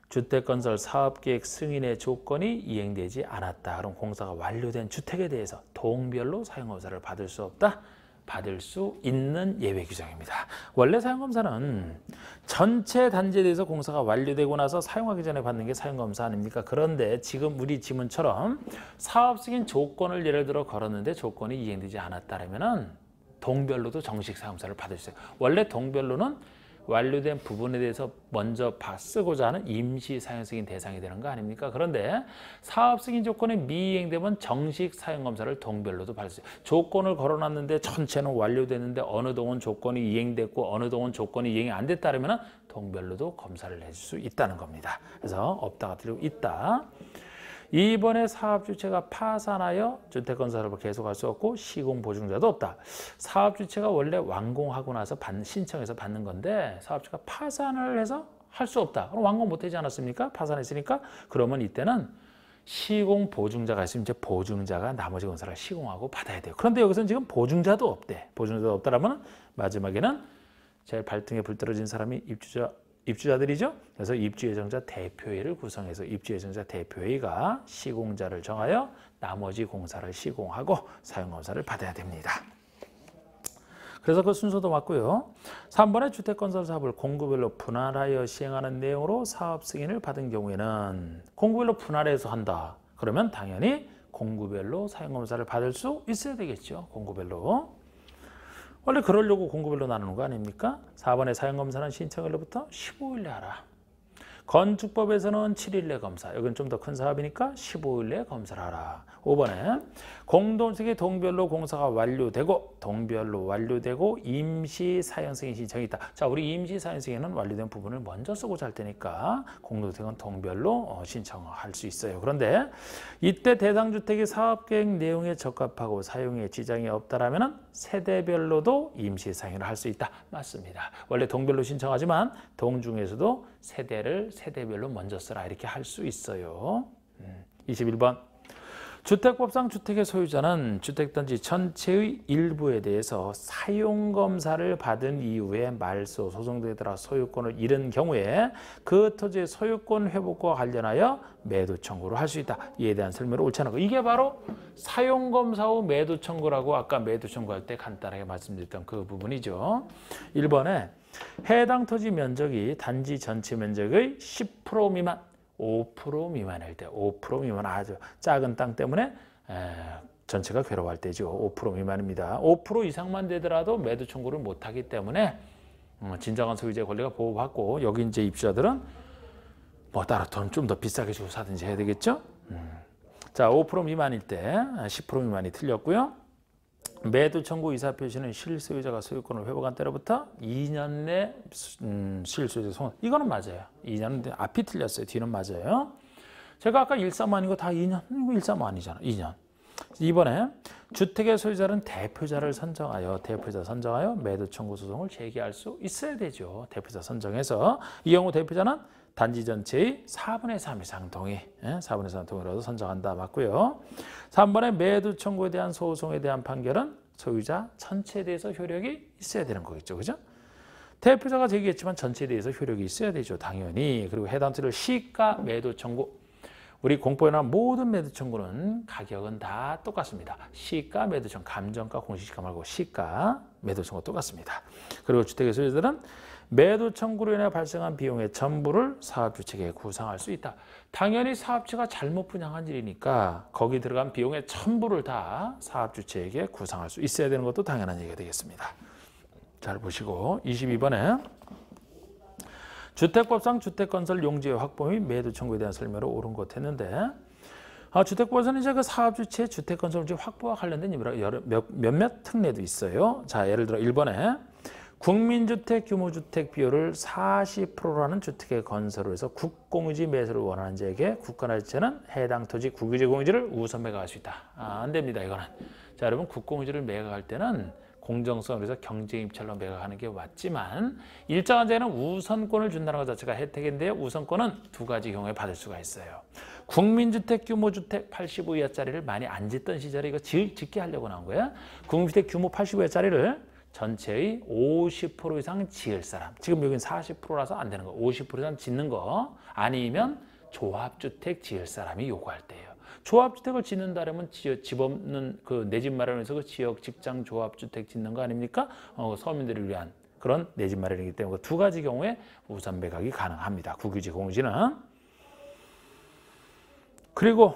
주택건설 사업계획 승인의 조건이 이행되지 않았다. 그럼 공사가 완료된 주택에 대해서 동별로 사용검사를 받을 수 없다. 받을 수 있는 예외 규정입니다. 원래 사용검사는 전체 단지에 대해서 공사가 완료되고 나서 사용하기 전에 받는 게 사용검사 아닙니까? 그런데 지금 우리 지문처럼 사업 승인 조건을 예를 들어 걸었는데 조건이 이행되지 않았다면은 동별로도 정식 사용검사를 받을 수 있어요. 원래 동별로는 완료된 부분에 대해서 먼저 쓰고자 하는 임시 사용 승인 대상이 되는 거 아닙니까? 그런데 사업 승인 조건이 미이행되면 정식 사용 검사를 동별로도 받을 수 있어요. 조건을 걸어놨는데 전체는 완료됐는데 어느 동은 조건이 이행됐고 어느 동은 조건이 이행이 안 됐다면 동별로도 검사를 해줄 수 있다는 겁니다. 그래서 없다가 틀리고 있다. 2번에 사업주체가 파산하여 주택건설을 계속할 수 없고 시공보증자도 없다. 사업주체가 원래 완공하고 나서 신청해서 받는 건데 사업주가 파산을 해서 할 수 없다. 그럼 완공 못하지 않았습니까? 파산했으니까. 그러면 이때는 시공보증자가 있으면 이제 보증자가 나머지 건설을 시공하고 받아야 돼요. 그런데 여기서는 지금 보증자도 없대. 보증자도 없다라면 마지막에는 제일 발등에 불 떨어진 사람이 입주자들이죠. 그래서 입주예정자 대표회를 구성해서 입주예정자 대표회가 시공자를 정하여 나머지 공사를 시공하고 사용검사를 받아야 됩니다. 그래서 그 순서도 맞고요. 3번에 주택건설 사업을 공구별로 분할하여 시행하는 내용으로 사업 승인을 받은 경우에는 공구별로 분할해서 한다. 그러면 당연히 공구별로 사용검사를 받을 수 있어야 되겠죠. 공구별로. 원래 그러려고 공구별로 나누는 거 아닙니까? 4번의 사용검사는 신청일로부터 15일 내 하라. 건축법에서는 7일 내 검사. 여기는 좀 더 큰 사업이니까 15일 내 검사를 하라. 5번에 공동주택의 동별로 공사가 완료되고 임시 사용 승인 신청이 있다. 자, 우리 임시 사용 승인은 완료된 부분을 먼저 쓰고자 할 테니까 공동주택은 동별로 신청할 수 있어요. 그런데 이때 대상주택의 사업계획 내용에 적합하고 사용에 지장이 없다라면 세대별로도 임시 사용을 할 수 있다. 맞습니다. 원래 동별로 신청하지만 동 중에서도 세대별로 먼저 써라 이렇게 할 수 있어요. 21번 주택법상 주택의 소유자는 주택단지 전체의 일부에 대해서 사용검사를 받은 이후에 말소, 소송 등에 따라 소유권을 잃은 경우에 그 토지의 소유권 회복과 관련하여 매도 청구를 할 수 있다. 이에 대한 설명을 옳지 않은 거. 이게 바로 사용검사 후 매도 청구라고 아까 매도 청구할 때 간단하게 말씀드렸던 그 부분이죠. 1번에 해당 토지 면적이 단지 전체 면적의 10% 미만 5% 미만일 때, 5% 미만 아주 작은 땅 때문에 전체가 괴로워할 때죠. 5% 미만입니다. 5% 이상만 되더라도 매도 청구를 못하기 때문에 진정한 소유자의 권리가 보호받고 여기 이제 입주자들은 뭐 따로 돈 좀 더 비싸게 주고 사든지 해야 되겠죠. 자, 5% 미만일 때 10% 미만이 틀렸고요. 매도 청구 의사 표시는 실소유자가 소유권을 회복한 때로부터 2년 내 실소유자 소환. 이거는 맞아요. 2년은 앞이 틀렸어요. 뒤는 맞아요. 제가 아까 1.3 아니고 다 2년. 이거 1.3 아니잖아. 2년. 이번에 주택의 소유자는 대표자 선정하여 매도 청구 소송을 제기할 수 있어야 되죠. 대표자 선정해서 이 경우 대표자는 단지 전체의 4분의 3 이상 동의, 4분의 3 동의로도 선정한다. 맞고요. 3번에 매도 청구에 대한 소송에 대한 판결은 소유자 전체에 대해서 효력이 있어야 되는 거겠죠. 그죠? 대표자가 제기했지만 전체에 대해서 효력이 있어야 되죠. 당연히. 그리고 해당 토지를 시가 매도 청구. 우리 공포에 나온 모든 매도 청구는 가격은 다 똑같습니다. 시가 매도 청구, 감정가 공시시가 말고 시가 매도 청구 똑같습니다. 그리고 주택의 소유자들은 매도 청구로 인해 발생한 비용의 전부를 사업주체에게 구상할 수 있다. 당연히 사업주가 잘못 분양한 일이니까 거기 들어간 비용의 전부를 다 사업주체에게 구상할 수 있어야 되는 것도 당연한 얘기가 되겠습니다. 잘 보시고 22번에 주택법상 주택건설 용지의 확보 및 매도 청구에 대한 설명을 옳은 것 했는데 주택법에서는 이제 그 사업주체의 주택건설물질 확보와 관련된 몇몇 특례도 있어요. 자, 예를 들어 1번에 국민주택 규모주택 비율을 40%라는 주택의 건설을 해서 국공유지 매수를 원하는 자에게 국가나 지자체는 해당 토지 국유지 공유지를 우선 매각할 수 있다. 안 됩니다, 이거는. 자, 여러분 국공유지를 매각할 때는 공정성을 위해서 경쟁입찰로 매각하는 게 맞지만 일정한 자에는 우선권을 준다는 것 자체가 혜택인데요. 우선권은 두 가지 경우에 받을 수가 있어요. 국민주택 규모주택 85 이하짜리를 많이 안 짓던 시절에 이거 짓게 하려고 나온 거야. 국민주택 규모 85 이하짜리를 전체의 50% 이상 지을 사람. 지금 여기는 40%라서 안 되는 거. 50% 이상 짓는 거 아니면 조합주택 지을 사람이 요구할 때예요. 조합주택을 짓는다면 집 없는 그 내 집 마련해서 그 지역 직장 조합주택 짓는 거 아닙니까? 서민들을 위한 그런 내 집 마련이기 때문에 두 가지 경우에 우선 매각이 가능합니다. 국유지, 공유지는. 그리고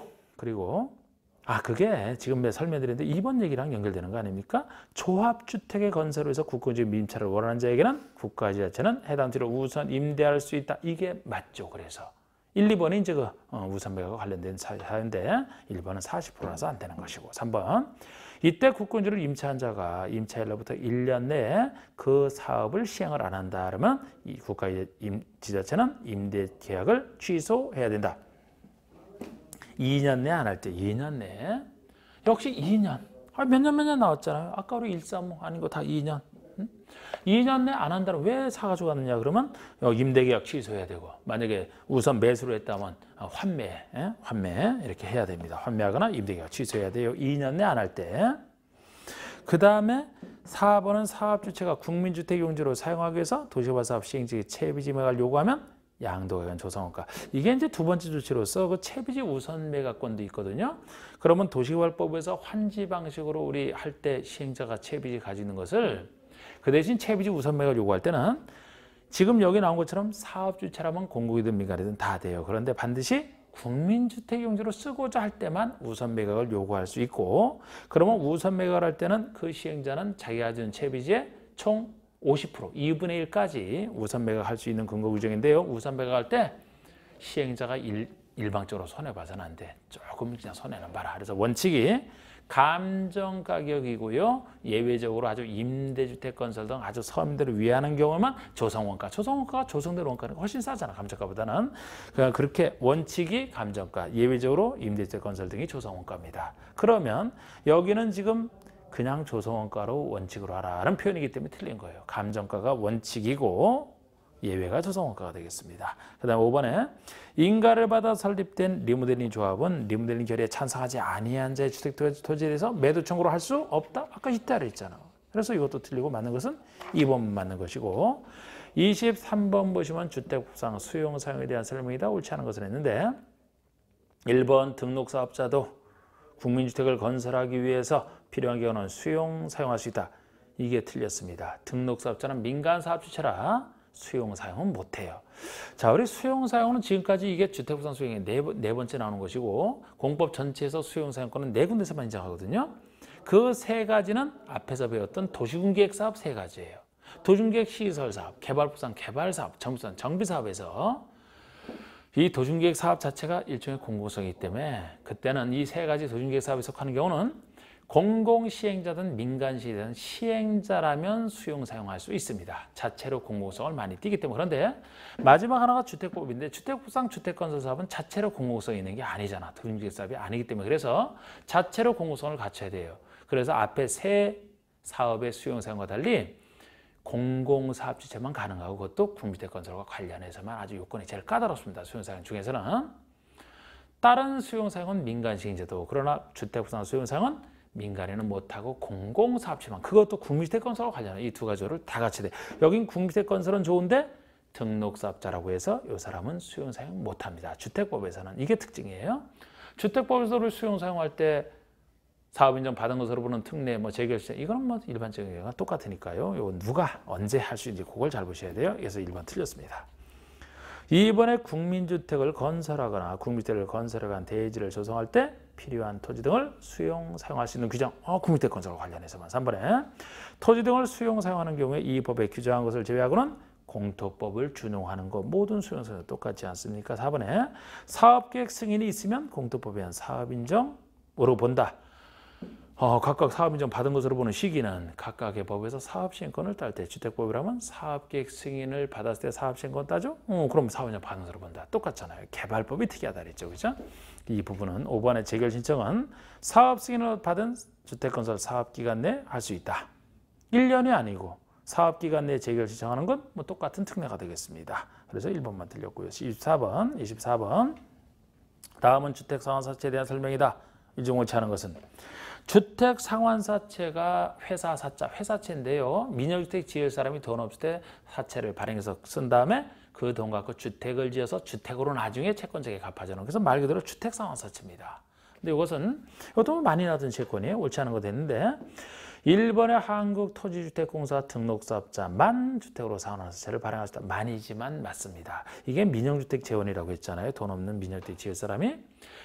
그게 지금 설명드렸는데 2번 얘기랑 연결되는 거 아닙니까? 조합주택의 건설을 해서 국공유지 임차를 원하는 자에게는 국가지자체는 해당 지를 우선 임대할 수 있다. 이게 맞죠. 그래서 1, 2번이 이제 그 우선 매각과 관련된 사유인데 1번은 40%라서 안 되는 것이고 3번 이때 국공유지를 임차한 자가 임차일로부터 1년 내에 그 사업을 시행을 안 한다 그러면 이 국가지자체는 임대 계약을 취소해야 된다. 2년 내에 안 할 때 2년 내에 역시 2년 몇 년 나왔잖아요. 아까 우리 135 아닌 거 다 2년 2년 내에 안 한다면 왜 사가지고 갔느냐 그러면 임대계약 취소해야 되고 만약에 우선 매수를 했다면 환매 이렇게 해야 됩니다. 환매하거나 임대계약 취소해야 돼요. 2년 내에 안 할 때. 그 다음에 4번은 사업주체가 국민주택 용지로 사용하기 위해서 도시개발 사업 시행지의 채비지 매각을 요구하면 양도기간 조성원가. 이게 이제 두 번째 조치로서 그 채비지 우선 매각권도 있거든요. 그러면 도시개발법에서 환지 방식으로 우리 할 때 시행자가 채비지 가지는 것을 그 대신 채비지 우선 매각을 요구할 때는 지금 여기 나온 것처럼 사업주체라면 공공이든 민간이든 다 돼요. 그런데 반드시 국민주택 용지로 쓰고자 할 때만 우선 매각을 요구할 수 있고 그러면 우선 매각을 할 때는 그 시행자는 자기가 가진 채비지의 총 50%, 2분의 1까지 우선 매각할 수 있는 근거 규정인데요. 우선 매각할 때 시행자가 일방적으로 손해봐서는 안 돼. 조금 그냥 손해는 봐라. 그래서 원칙이 감정가격이고요. 예외적으로 아주 임대주택 건설 등 아주 서민들을 위하는 경우만 조성원가. 조성원가가 조성된 원가는 훨씬 싸잖아. 감정가보다는. 그렇게 원칙이 감정가, 예외적으로 임대주택 건설 등이 조성원가입니다. 그러면 여기는 지금 그냥 조성원가로 원칙으로 하라는 표현이기 때문에 틀린 거예요. 감정가가 원칙이고 예외가 조성원가가 되겠습니다. 그 다음 5번에 인가를 받아 설립된 리모델링 조합은 리모델링 결의에 찬성하지 아니한 자의 주택 토지에 대해서 매도 청구를 할 수 없다? 아까 이때 했잖아. 그래서 이것도 틀리고 맞는 것은 2번 맞는 것이고 23번 보시면 주택법상 수용 사용에 대한 설명이다. 옳지 않은 것을 했는데 1번 등록사업자도 국민주택을 건설하기 위해서 필요한 경우는 수용 사용할 수 있다. 이게 틀렸습니다. 등록사업자는 민간사업주체라 수용 사용은 못해요. 자, 우리 수용 사용은 지금까지 이게 주택부산 수용의 네 번째 나오는 것이고 공법 전체에서 수용 사용권은 4군데서만 인정하거든요. 그 3가지는 앞에서 배웠던 도시군계획 사업 3가지예요. 도시군계획 시설 사업, 개발부산 개발 사업, 정부산 정비 사업에서 이 도시군계획 사업 자체가 일종의 공공성이기 때문에 그때는 이 3가지 도시군계획 사업에 속하는 경우는 공공시행자든 민간시행자든 시행자라면 수용 사용할 수 있습니다. 자체로 공공성을 많이 띠기 때문에. 그런데 마지막 하나가 주택법인데 주택법상 주택건설사업은 자체로 공공성이 있는 게 아니잖아. 도시계획 사업이 아니기 때문에. 그래서 자체로 공공성을 갖춰야 돼요. 그래서 앞에 3 사업의 수용 사용과 달리 공공사업주체만 가능하고 그것도 국민주택건설과 관련해서만 아주 요건이 제일 까다롭습니다. 수용 사용 중에서는. 다른 수용 사용은 민간시행자도 그러나 주택법상 수용 사용은 민간에는 못하고 공공사업체만 그것도 국민주택건설과 관련한 이 2가지를 다 같이 돼. 여긴 국민주택건설은 좋은데 등록사업자라고 해서 이 사람은 수용 사용 못합니다. 주택법에서는 이게 특징이에요. 주택법에서를 수용 사용할 때 사업인정 받은 것으로 보는 특례, 재결세 이거는 일반적인 경우가 똑같으니까요. 이거 누가 언제 할 수 있는지 그걸 잘 보셔야 돼요. 그래서 1번 틀렸습니다. 2번에 국민주택을 건설하거나 국민주택을 건설하거나 대지를 조성할 때 필요한 토지 등을 수용 사용할 수 있는 규정. 국민주택 건설과 관련해서만. 3번에 토지 등을 수용 사용하는 경우에 이 법에 규정한 것을 제외하고는 공토법을 준용하는 것 모든 수용소는 똑같지 않습니까? 4번에 사업계획 승인이 있으면 공토법에 의한 사업인정으로 본다. 각각 사업인정 받은 것으로 보는 시기는 각각의 법에서 사업시행권을 딸 때 주택법이라면 사업계획 승인을 받았을 때 사업시행권 따죠? 그럼 사업인정 받은 것으로 본다. 똑같잖아요. 개발법이 특이하다 그랬죠. 그죠? 이 부분은 5번의 재결 신청은 사업 승인을 받은 주택건설 사업기간 내에 할 수 있다. 1년이 아니고 사업기간 내에 재결 신청하는 건 뭐 똑같은 특례가 되겠습니다. 그래서 1번만 틀렸고요. 24번. 다음은 주택상환사채에 대한 설명이다. 이중 옳지 않은 것은 주택상환사채가 회사사자, 회사채인데요. 민영주택 지을 사람이 돈 없을 때 사채를 발행해서 쓴 다음에 그 돈 갖고 주택을 지어서 주택으로 나중에 채권자에게 갚아주는. 그래서 말 그대로 주택상환사채입니다. 근데 이것도 많이 나던 채권이에요. 옳지 않은 거 됐는데 1번의 한국토지주택공사 등록사업자만 주택으로 상환사채를 발행할 수 있다. 만이지만 맞습니다. 이게 민영주택 재원이라고 했잖아요. 돈 없는 민영주택 지을 사람이.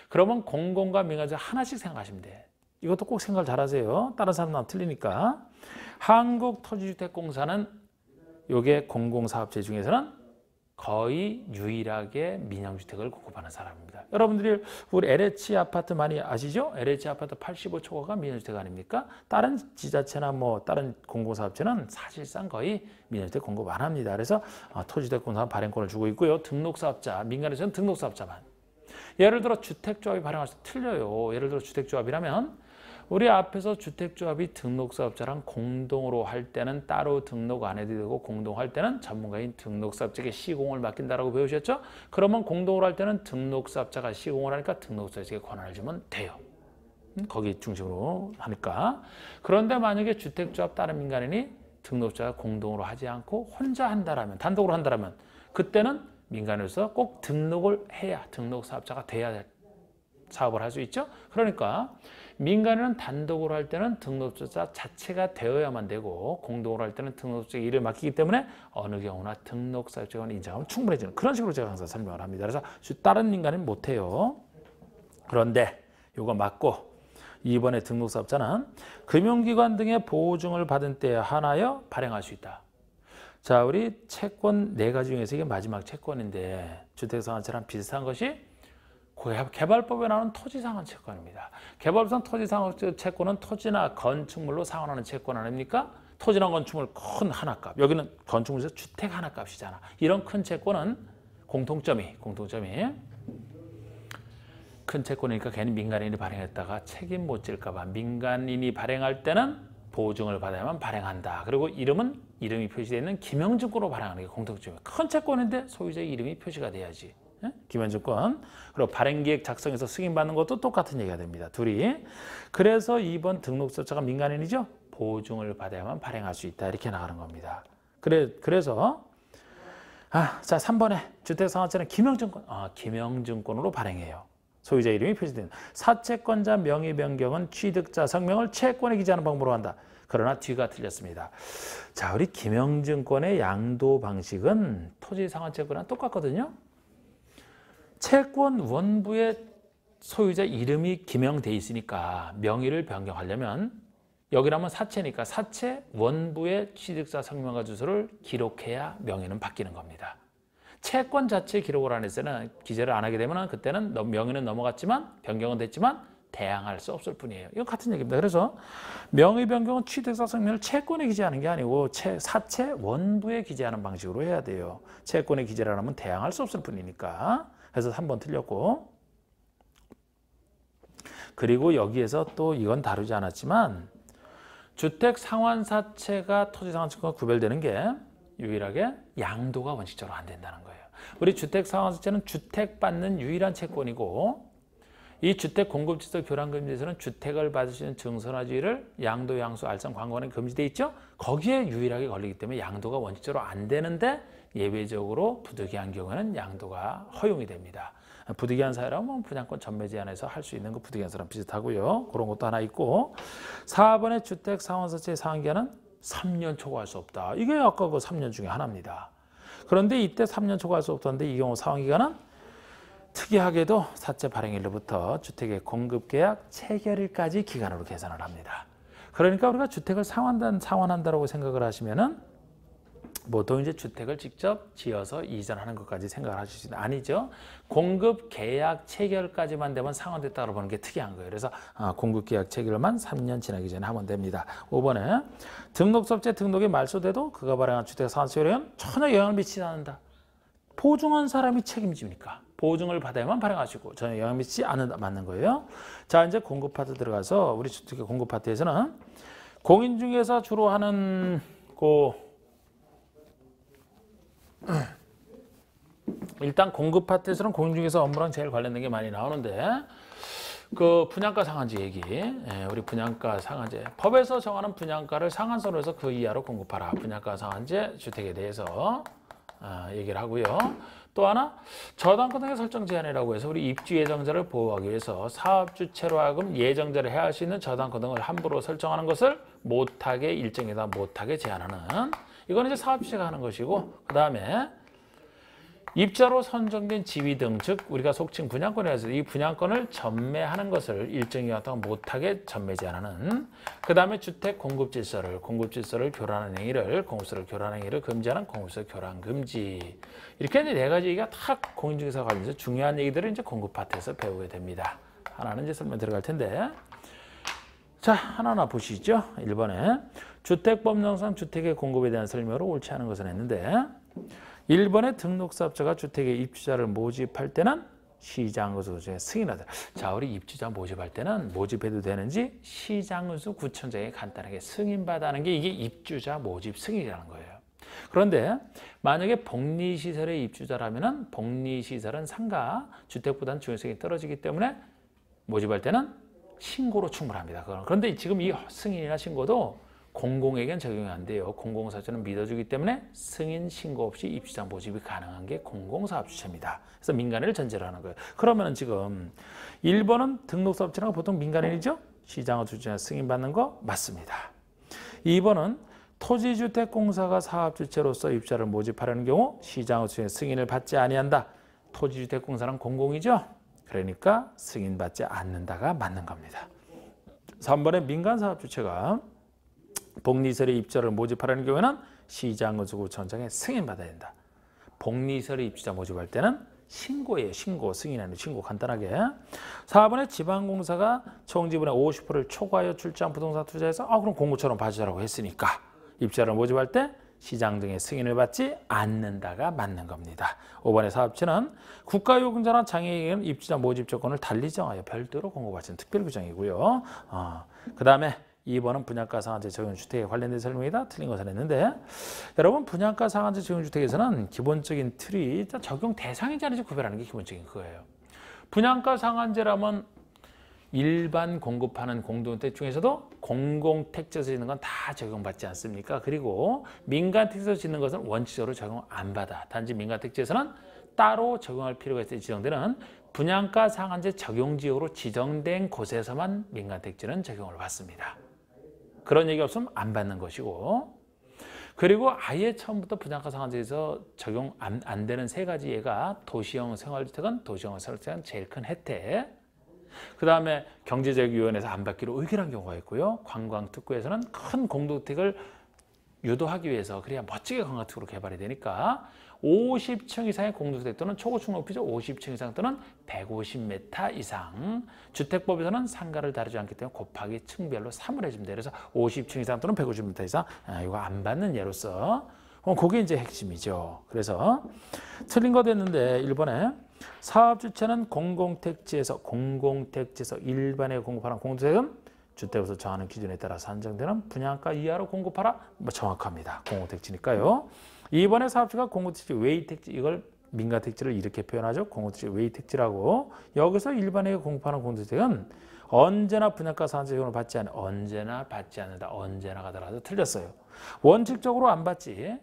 그러면 공공과 민간주택 하나씩 생각하시면 돼. 이것도 꼭 생각을 잘 하세요. 다른 사람은 틀리니까. 한국토지주택공사는 이게 공공사업체 중에서는 거의 유일하게 민영주택을 공급하는 사람입니다. 여러분들이 우리 LH 아파트 많이 아시죠? LH 아파트 85초과가 민영주택 아닙니까? 다른 지자체나 뭐 다른 공공사업체는 사실상 거의 민영주택 공급 안 합니다. 그래서 토지주택공사 발행권을 주고 있고요. 등록사업자, 민간에서는 등록사업자만. 예를 들어 주택조합이 발행할 때 틀려요. 예를 들어 주택조합이라면 우리 앞에서 주택조합이 등록사업자랑 공동으로 할 때는 따로 등록 안 해도 되고 공동할 때는 전문가인 등록사업자에게 시공을 맡긴다라고 배우셨죠? 그러면 공동으로 할 때는 등록사업자가 시공을 하니까 등록사업자에게 권한을 주면 돼요. 거기 중심으로 하니까. 그런데 만약에 주택조합 다른 민간인이 등록자가 공동으로 하지 않고 혼자 한다라면, 단독으로 한다라면 그때는 민간에서 꼭 등록을 해야 등록사업자가 돼야 사업을 할 수 있죠. 그러니까 민간은 단독으로 할 때는 등록자 자체가 되어야만 되고 공동으로 할 때는 등록자에게 일을 맡기기 때문에 어느 경우나 등록사업자가 인정하면 충분해지는 그런 식으로 제가 항상 설명을 합니다. 그래서 다른 민간은 못해요. 그런데 이거 맞고 2번의 등록사업자는 금융기관 등의 보증을 받은 때에 한하여 발행할 수 있다. 자, 우리 채권 4가지 중에서 이게 마지막 채권인데 주택상환채랑 비슷한 것이 개발법에 나오는 토지상환 채권입니다. 개발법상 토지상환 채권은 토지나 건축물로 상환하는 채권 아닙니까? 토지나 건축물 큰 하나값. 여기는 건축물에서 주택 하나값이잖아. 이런 큰 채권은 공통점이 큰 채권이니까 괜히 민간인이 발행했다가 책임 못 질까 봐 민간인이 발행할 때는 보증을 받아야만 발행한다. 그리고 이름이 표시되어 있는 김영증권으로 발행하는 게 공통점이에요. 큰 채권인데 소유자의 이름이 표시가 돼야지. 김현증권. 그리고 발행기획 작성해서 승인받는 것도 똑같은 얘기가 됩니다. 둘이. 그래서 2번 등록사업자가 민간인이죠. 보증을 받아야만 발행할 수 있다. 이렇게 나가는 겁니다. 그래서 자 3번에 주택상환채는 김영증권으로 발행해요. 소유자 이름이 표시된 사채권자 명의 변경은 취득자 성명을 채권에 기재하는 방법으로 한다. 그러나 뒤가 틀렸습니다. 자, 우리 김영증권의 양도 방식은 토지상환채권이랑 똑같거든요. 채권 원부에 소유자 이름이 기명돼 있으니까 명의를 변경하려면 여기라면 사채니까 사채 원부의 취득자 성명과 주소를 기록해야 명의는 바뀌는 겁니다. 채권 자체 기록을 안 했을 때는 기재를 안 하게 되면 그때는 명의는 넘어갔지만 변경은 됐지만 대항할 수 없을 뿐이에요. 이건 같은 얘기입니다. 그래서 명의 변경은 취득자 성명을 채권에 기재하는 게 아니고 사채 원부에 기재하는 방식으로 해야 돼요. 채권에 기재를 안 하면 대항할 수 없을 뿐이니까. 그래서 3번 틀렸고, 그리고 여기에서 또 이건 다루지 않았지만 주택상환사채가 토지상환채권과 구별되는 게 유일하게 양도가 원칙적으로 안 된다는 거예요. 우리 주택상환사채는 주택받는 유일한 채권이고 이 주택공급지수 교란금지에서는 주택을 받을 수 있는 증서나 지위를 양도, 양수, 알선, 광고는 금지되어 있죠. 거기에 유일하게 걸리기 때문에 양도가 원칙적으로 안 되는데 예외적으로 부득이한 경우에는 양도가 허용이 됩니다. 부득이한 사유라면 분양권 전매 제한에서 할 수 있는 거 부득이한 사람 비슷하고요. 그런 것도 하나 있고 4번의 주택상환사채 상한기한은 3년 초과할 수 없다. 이게 아까 그 3년 중에 하나입니다. 그런데 이때 3년 초과할 수 없다는데 이 경우 상환기간은 특이하게도 사채 발행일로부터 주택의 공급계약 체결일까지 기간으로 계산을 합니다. 그러니까 우리가 주택을 상환한다고 생각을 하시면은 보통 이제 주택을 직접 지어서 이전하는 것까지 생각을 하실 수 있는 아니죠. 공급 계약 체결까지만 되면 상환됐다고 보는 게 특이한 거예요. 그래서 공급 계약 체결만 3년 지나기 전에 하면 됩니다. 5번에 등록사업체 등록이 말소돼도 그가 발행한 주택 상환세율에는 전혀 영향을 미치지 않는다. 보증한 사람이 책임집니까? 보증을 받아야만 발행하시고 전혀 영향 미치지 않는다. 맞는 거예요. 자, 이제 공급 파트 들어가서 우리 주택의 공급 파트에서는 공인중개사 주로 하는 일단 공급 파트에서는 공인중개사 업무랑 제일 관련된 게 많이 나오는데 그 분양가 상한제 얘기, 우리 분양가 상한제 법에서 정하는 분양가를 상한선으로 해서 그 이하로 공급하라. 분양가 상한제 주택에 대해서 얘기를 하고요. 또 하나 저당권 등의 설정 제한이라고 해서 우리 입주 예정자를 보호하기 위해서 사업주체로 하여금 예정자를 해야 할 수 있는 저당권 등을 함부로 설정하는 것을 못하게 일정에다 못하게 제한하는 이거는 이제 사업주체가 하는 것이고 그 다음에 입자로 선정된 지위 등 즉 우리가 속칭 분양권에 의해서 이 분양권을 전매하는 것을 일정 기간 동안 못하게 전매 제한하는 그 다음에 주택 공급 질서를 교란하는 행위를 금지하는 공급시설 교란 금지 이렇게 이제 4가지 얘기가 다 공인중개사 관련해서 중요한 얘기들을 이제 공급 파트에서 배우게 됩니다. 하나는 이제 설명 들어갈 텐데 자 하나하나 보시죠. 1번에 주택법령상 주택의 공급에 대한 설명으로 옳지 않은 것은 했는데 1번에 등록사업자가 주택의 입주자를 모집할 때는 시장의수 중에 승인하다. 자, 우리 입주자 모집할 때는 모집해도 되는지 시장의수 구청장이 간단하게 승인받아는 게 이게 입주자 모집 승인이라는 거예요. 그런데 만약에 복리시설의 입주자라면 복리시설은 상가, 주택보다는 중요성이 떨어지기 때문에 모집할 때는 신고로 충분합니다. 그런데 지금 이 승인이나 신고도 공공에겐 적용이 안 돼요. 공공사업주는 믿어주기 때문에 승인 신고 없이 입주자 모집이 가능한 게 공공사업주체입니다. 그래서 민간인을 전제로 하는 거예요. 그러면 지금 1번은 등록사업주는 보통 민간인이죠. 시장의주체가 승인받는 거 맞습니다. 2번은 토지주택공사가 사업주체로서 입주자를 모집하려는 경우 시장의주체 승인을 받지 아니한다. 토지주택공사는 공공이죠. 그러니까 승인받지 않는다가 맞는 겁니다. 3번에 민간사업주체가 복리시설의 입주자를 모집하려는 경우에는 시장의수구청장의 승인받아야 된다. 복리시설의 입주자 모집할 때는 신고예요. 신고, 승인하는 신고 간단하게. 4번에 지방공사가 총지분의 50%를 초과하여 출자한 부동산 투자해서 그럼 공구처럼 봐주자라고 했으니까 입주자를 모집할 때 시장 등의 승인을 받지 않는다가 맞는 겁니다. 5번의 사업체는 국가요금자나 장애인에게는 입주자 모집 조건을 달리 정하여 별도로 공고받치는 특별규정이고요. 그 다음에 2번은 분양가 상한제 적용주택에 관련된 설명이다. 틀린 것을 했는데 여러분 분양가 상한제 적용주택에서는 기본적인 틀이 적용 대상인지 아닌지 구별하는 게 기본적인 그거예요. 분양가 상한제라면 일반 공급하는 공동택 중에서도 공공택지에서 짓는 건 다 적용받지 않습니까? 그리고 민간택지에서 짓는 것은 원칙적으로 적용 안 받아. 단지 민간택지에서는 따로 적용할 필요가 있을 때 지정되는 분양가 상한제 적용지역으로 지정된 곳에서만 민간택지는 적용을 받습니다. 그런 얘기 없으면 안 받는 것이고 그리고 아예 처음부터 분양가 상한제에서 적용 안 되는 3가지 예가 도시형 생활주택은 도시형 생활주택은 제일 큰 혜택 그 다음에 경제자유위원회에서 안 받기로 의결한 경우가 있고요. 관광특구에서는 큰 공동택을 유도하기 위해서 그래야 멋지게 관광특구로 개발이 되니까 50층 이상의 공동주택 또는 초고층 높이죠. 50층 이상 또는 150m 이상 주택법에서는 상가를 다루지 않기 때문에 곱하기 층별로 3을 해주면 돼요. 그래서 50층 이상 또는 150m 이상 이거 안 받는 예로서 그게 이제 핵심이죠. 그래서 틀린 거 됐는데 1번에 사업주체는 공공택지에서 일반에 공급하는 공동택은 주택에서 정하는 기준에 따라서 산정되는 분양가 이하로 공급하라. 정확합니다. 공공택지니까요. 2번에 사업주가 공공택지 외의택지 이걸 민간택지를 이렇게 표현하죠. 공공택지 외의택지라고. 여기서 일반에 공급하는 공동택은 언제나 분양가 상한제 적용을 받지 않는 언제나 받지 않는다. 언제나가 들어가서 틀렸어요. 원칙적으로 안 받지.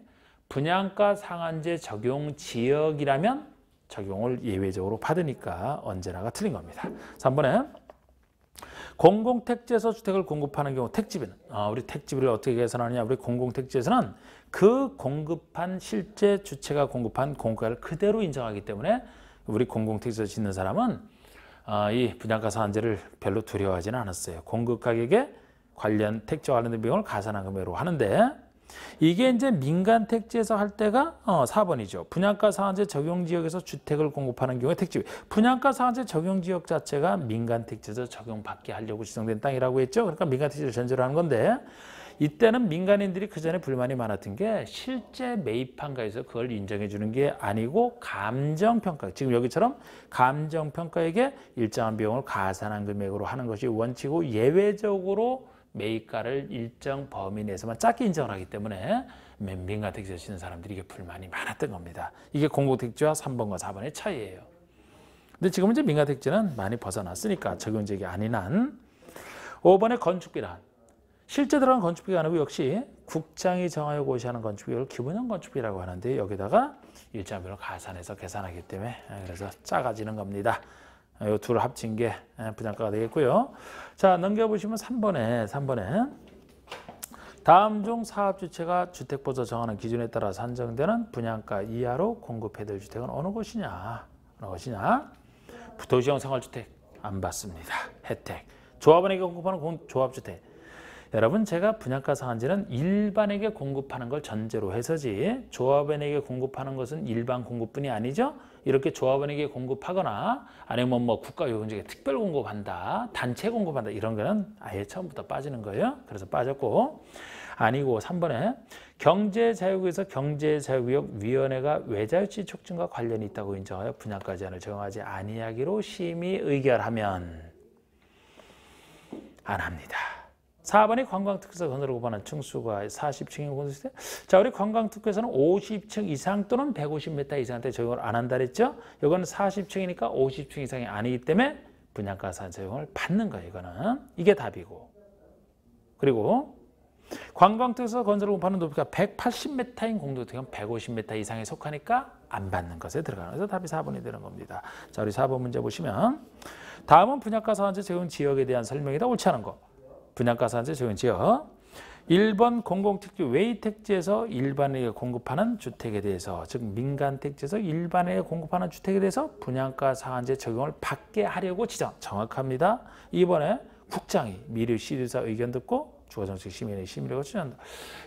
분양가 상한제 적용 지역이라면 적용을 예외적으로 받으니까 언제나가 틀린 겁니다. 3번에 공공택지에서 주택을 공급하는 경우 택지비는 우리 택지비를 어떻게 계산하느냐. 우리 공공택지에서는 그 공급한 실제 주체가 공급한 공급가를 그대로 인정하기 때문에 우리 공공택지에서 짓는 사람은 이 분양가 상한제를 별로 두려워하지는 않았어요. 공급 가격에 관련 택지와 관련된 비용을 가산한 금액으로 하는데 이게 이제 민간 택지에서 할 때가 4번이죠. 분양가 상한제 적용 지역에서 주택을 공급하는 경우에 택지. 분양가 상한제 적용 지역 자체가 민간 택지에서 적용받게 하려고 지정된 땅이라고 했죠. 그러니까 민간 택지를 전제로 하는 건데 이때는 민간인들이 그전에 불만이 많았던 게 실제 매입한가에서 그걸 인정해 주는 게 아니고 감정평가, 지금 여기처럼 감정평가에게 일정한 비용을 가산한 금액으로 하는 것이 원칙이고 예외적으로 매입가를 일정 범위 내에서만 작게 인정을 하기 때문에 민간 택지를 짓는 사람들이 이게 불만이 많았던 겁니다. 이게 공공택지와 3번과 4번의 차이예요. 근데 지금은 이제 민간 택지는 많이 벗어났으니까 적용지역이 아닌 한 5번의 건축비란 실제 들어간 건축비가 아니고 역시 국장이 정하여 고시하는 건축비를 기본형 건축비라고 하는데 여기다가 일정 비용을 가산해서 계산하기 때문에 그래서 작아지는 겁니다. 이 둘을 합친 게 분양가가 되겠고요. 자, 넘겨보시면 3번에 다음 중 사업주체가 주택보수 정하는 기준에 따라 산정되는 분양가 이하로 공급해야 주택은 어느 것이냐? 도시형 생활주택 안 받습니다. 혜택. 조합원에게 공급하는 조합주택. 여러분 제가 분양가 상한제는 일반에게 공급하는 걸 전제로 해서지 조합원에게 공급하는 것은 일반 공급뿐이 아니죠. 이렇게 조합원에게 공급하거나 아니면 뭐 국가요금제에 특별 공급한다, 단체 공급한다 이런 거는 아예 처음부터 빠지는 거예요. 그래서 빠졌고 아니고 3번에 경제자유구에서 경제자유구역위원회가 외자유치 촉진과 관련이 있다고 인정하여 분양가 제한을 적용하지 아니하기로 심의 의결하면 안 합니다. 4번이 관광특구에서 건설을 공급하는 층수가 40층인 공동주택. 자, 우리 관광특구에서는 50층 이상 또는 150m 이상한테 적용을 안 한다 그랬죠? 이거는 40층이니까 50층 이상이 아니기 때문에 분양가 상한 적용을 받는 거예요. 이거는. 이게 답이고. 그리고 관광특구에서 건설을 공급하는 높이가 180m인 공동주택은 150m 이상에 속하니까 안 받는 것에 들어가는 거죠. 답이 4번이 되는 겁니다. 자, 우리 4번 문제 보시면 다음은 분양가 상한제 적용 지역에 대한 설명이다. 옳지 않은 거. 분양가 상한제 적용 지역 1번 공공택지 외택지에서 일반에게 공급하는 주택에 대해서 즉 민간택지에서 일반에게 공급하는 주택에 대해서 분양가 상한제 적용을 받게 하려고 지정 정확합니다. 2번에 국장이 미리 시도사 의견 듣고 주거정책심의회 심의를 거치한다.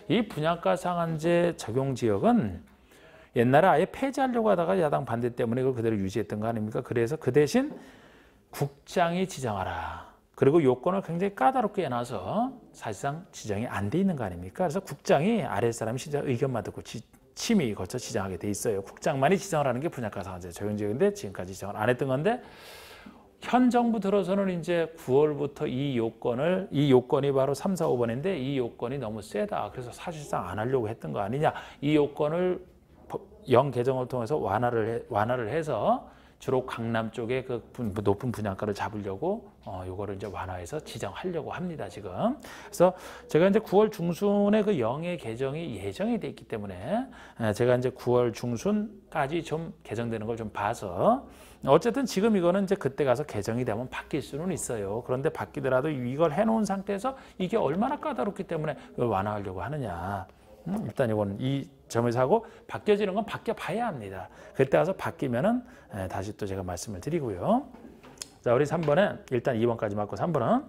이 분양가 상한제 적용 지역은 옛날에 아예 폐지하려고 하다가 야당 반대 때문에 그걸 그대로 유지했던 거 아닙니까? 그래서 그 대신 국장이 지정하라. 그리고 요건을 굉장히 까다롭게 해놔서 사실상 지정이 안 돼 있는 거 아닙니까? 그래서 국장이 아랫사람이 의견만 듣고 심의 거쳐 지정하게 돼 있어요. 국장만이 지정을 하는 게 분양가 상한제 적용지역인데 지금까지 지정을 안 했던 건데 현 정부 들어서는 이제 9월부터 이 요건이 바로 3, 4, 5번인데 이 요건이 너무 세다. 그래서 사실상 안 하려고 했던 거 아니냐. 이 요건을 영 개정을 통해서 완화를 해서 주로 강남 쪽에 그 높은 분양가를 잡으려고 요거를 이제 완화해서 지정하려고 합니다, 지금. 그래서 제가 이제 9월 중순에 그 영의 개정이 예정이 돼 있기 때문에 제가 이제 9월 중순까지 좀 개정되는 걸 좀 봐서 어쨌든 지금 이거는 이제 그때 가서 개정이 되면 바뀔 수는 있어요. 그런데 바뀌더라도 이걸 해놓은 상태에서 이게 얼마나 까다롭기 때문에 이걸 완화하려고 하느냐. 일단 이건 이 점에서 하고 바뀌어지는 건 바뀌어봐야 합니다. 그때 가서 바뀌면은 다시 또 제가 말씀을 드리고요. 자, 우리 3번은 일단 2번까지 맞고 3번은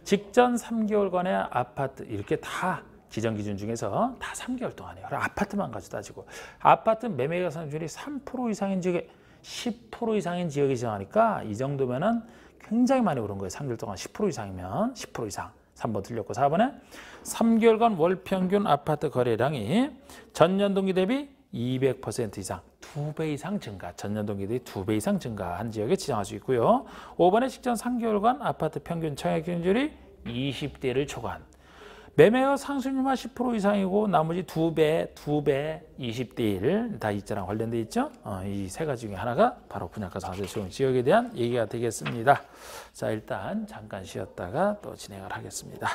직전 3개월간의 아파트 이렇게 다 지정 기준 중에서 다 3개월 동안이에요. 아파트만 가지고 따지고 아파트 매매가 상승률이 3% 이상인 지역에 10% 이상인 지역이 지정하니까 이 정도면은 굉장히 많이 오른 거예요. 3개월 동안 10% 이상이면 10% 이상. 3번 틀렸고 4번에 3개월간 월 평균 아파트 거래량이 전년 동기 대비 200% 이상, 2배 이상 증가, 전년 동기 대비 2배 이상 증가한 지역에 지정할 수 있고요. 5번에 직전 3개월간 아파트 평균 청약 기준율이 20대를 초과한 매매가 상승률만 10% 이상이고 나머지 2배, 20대 1 다 이자랑 관련돼 있죠. 이 세 가지 중에 하나가 바로 분양가 상한제 적용 지역에 대한 얘기가 되겠습니다. 자, 일단 잠깐 쉬었다가 또 진행을 하겠습니다.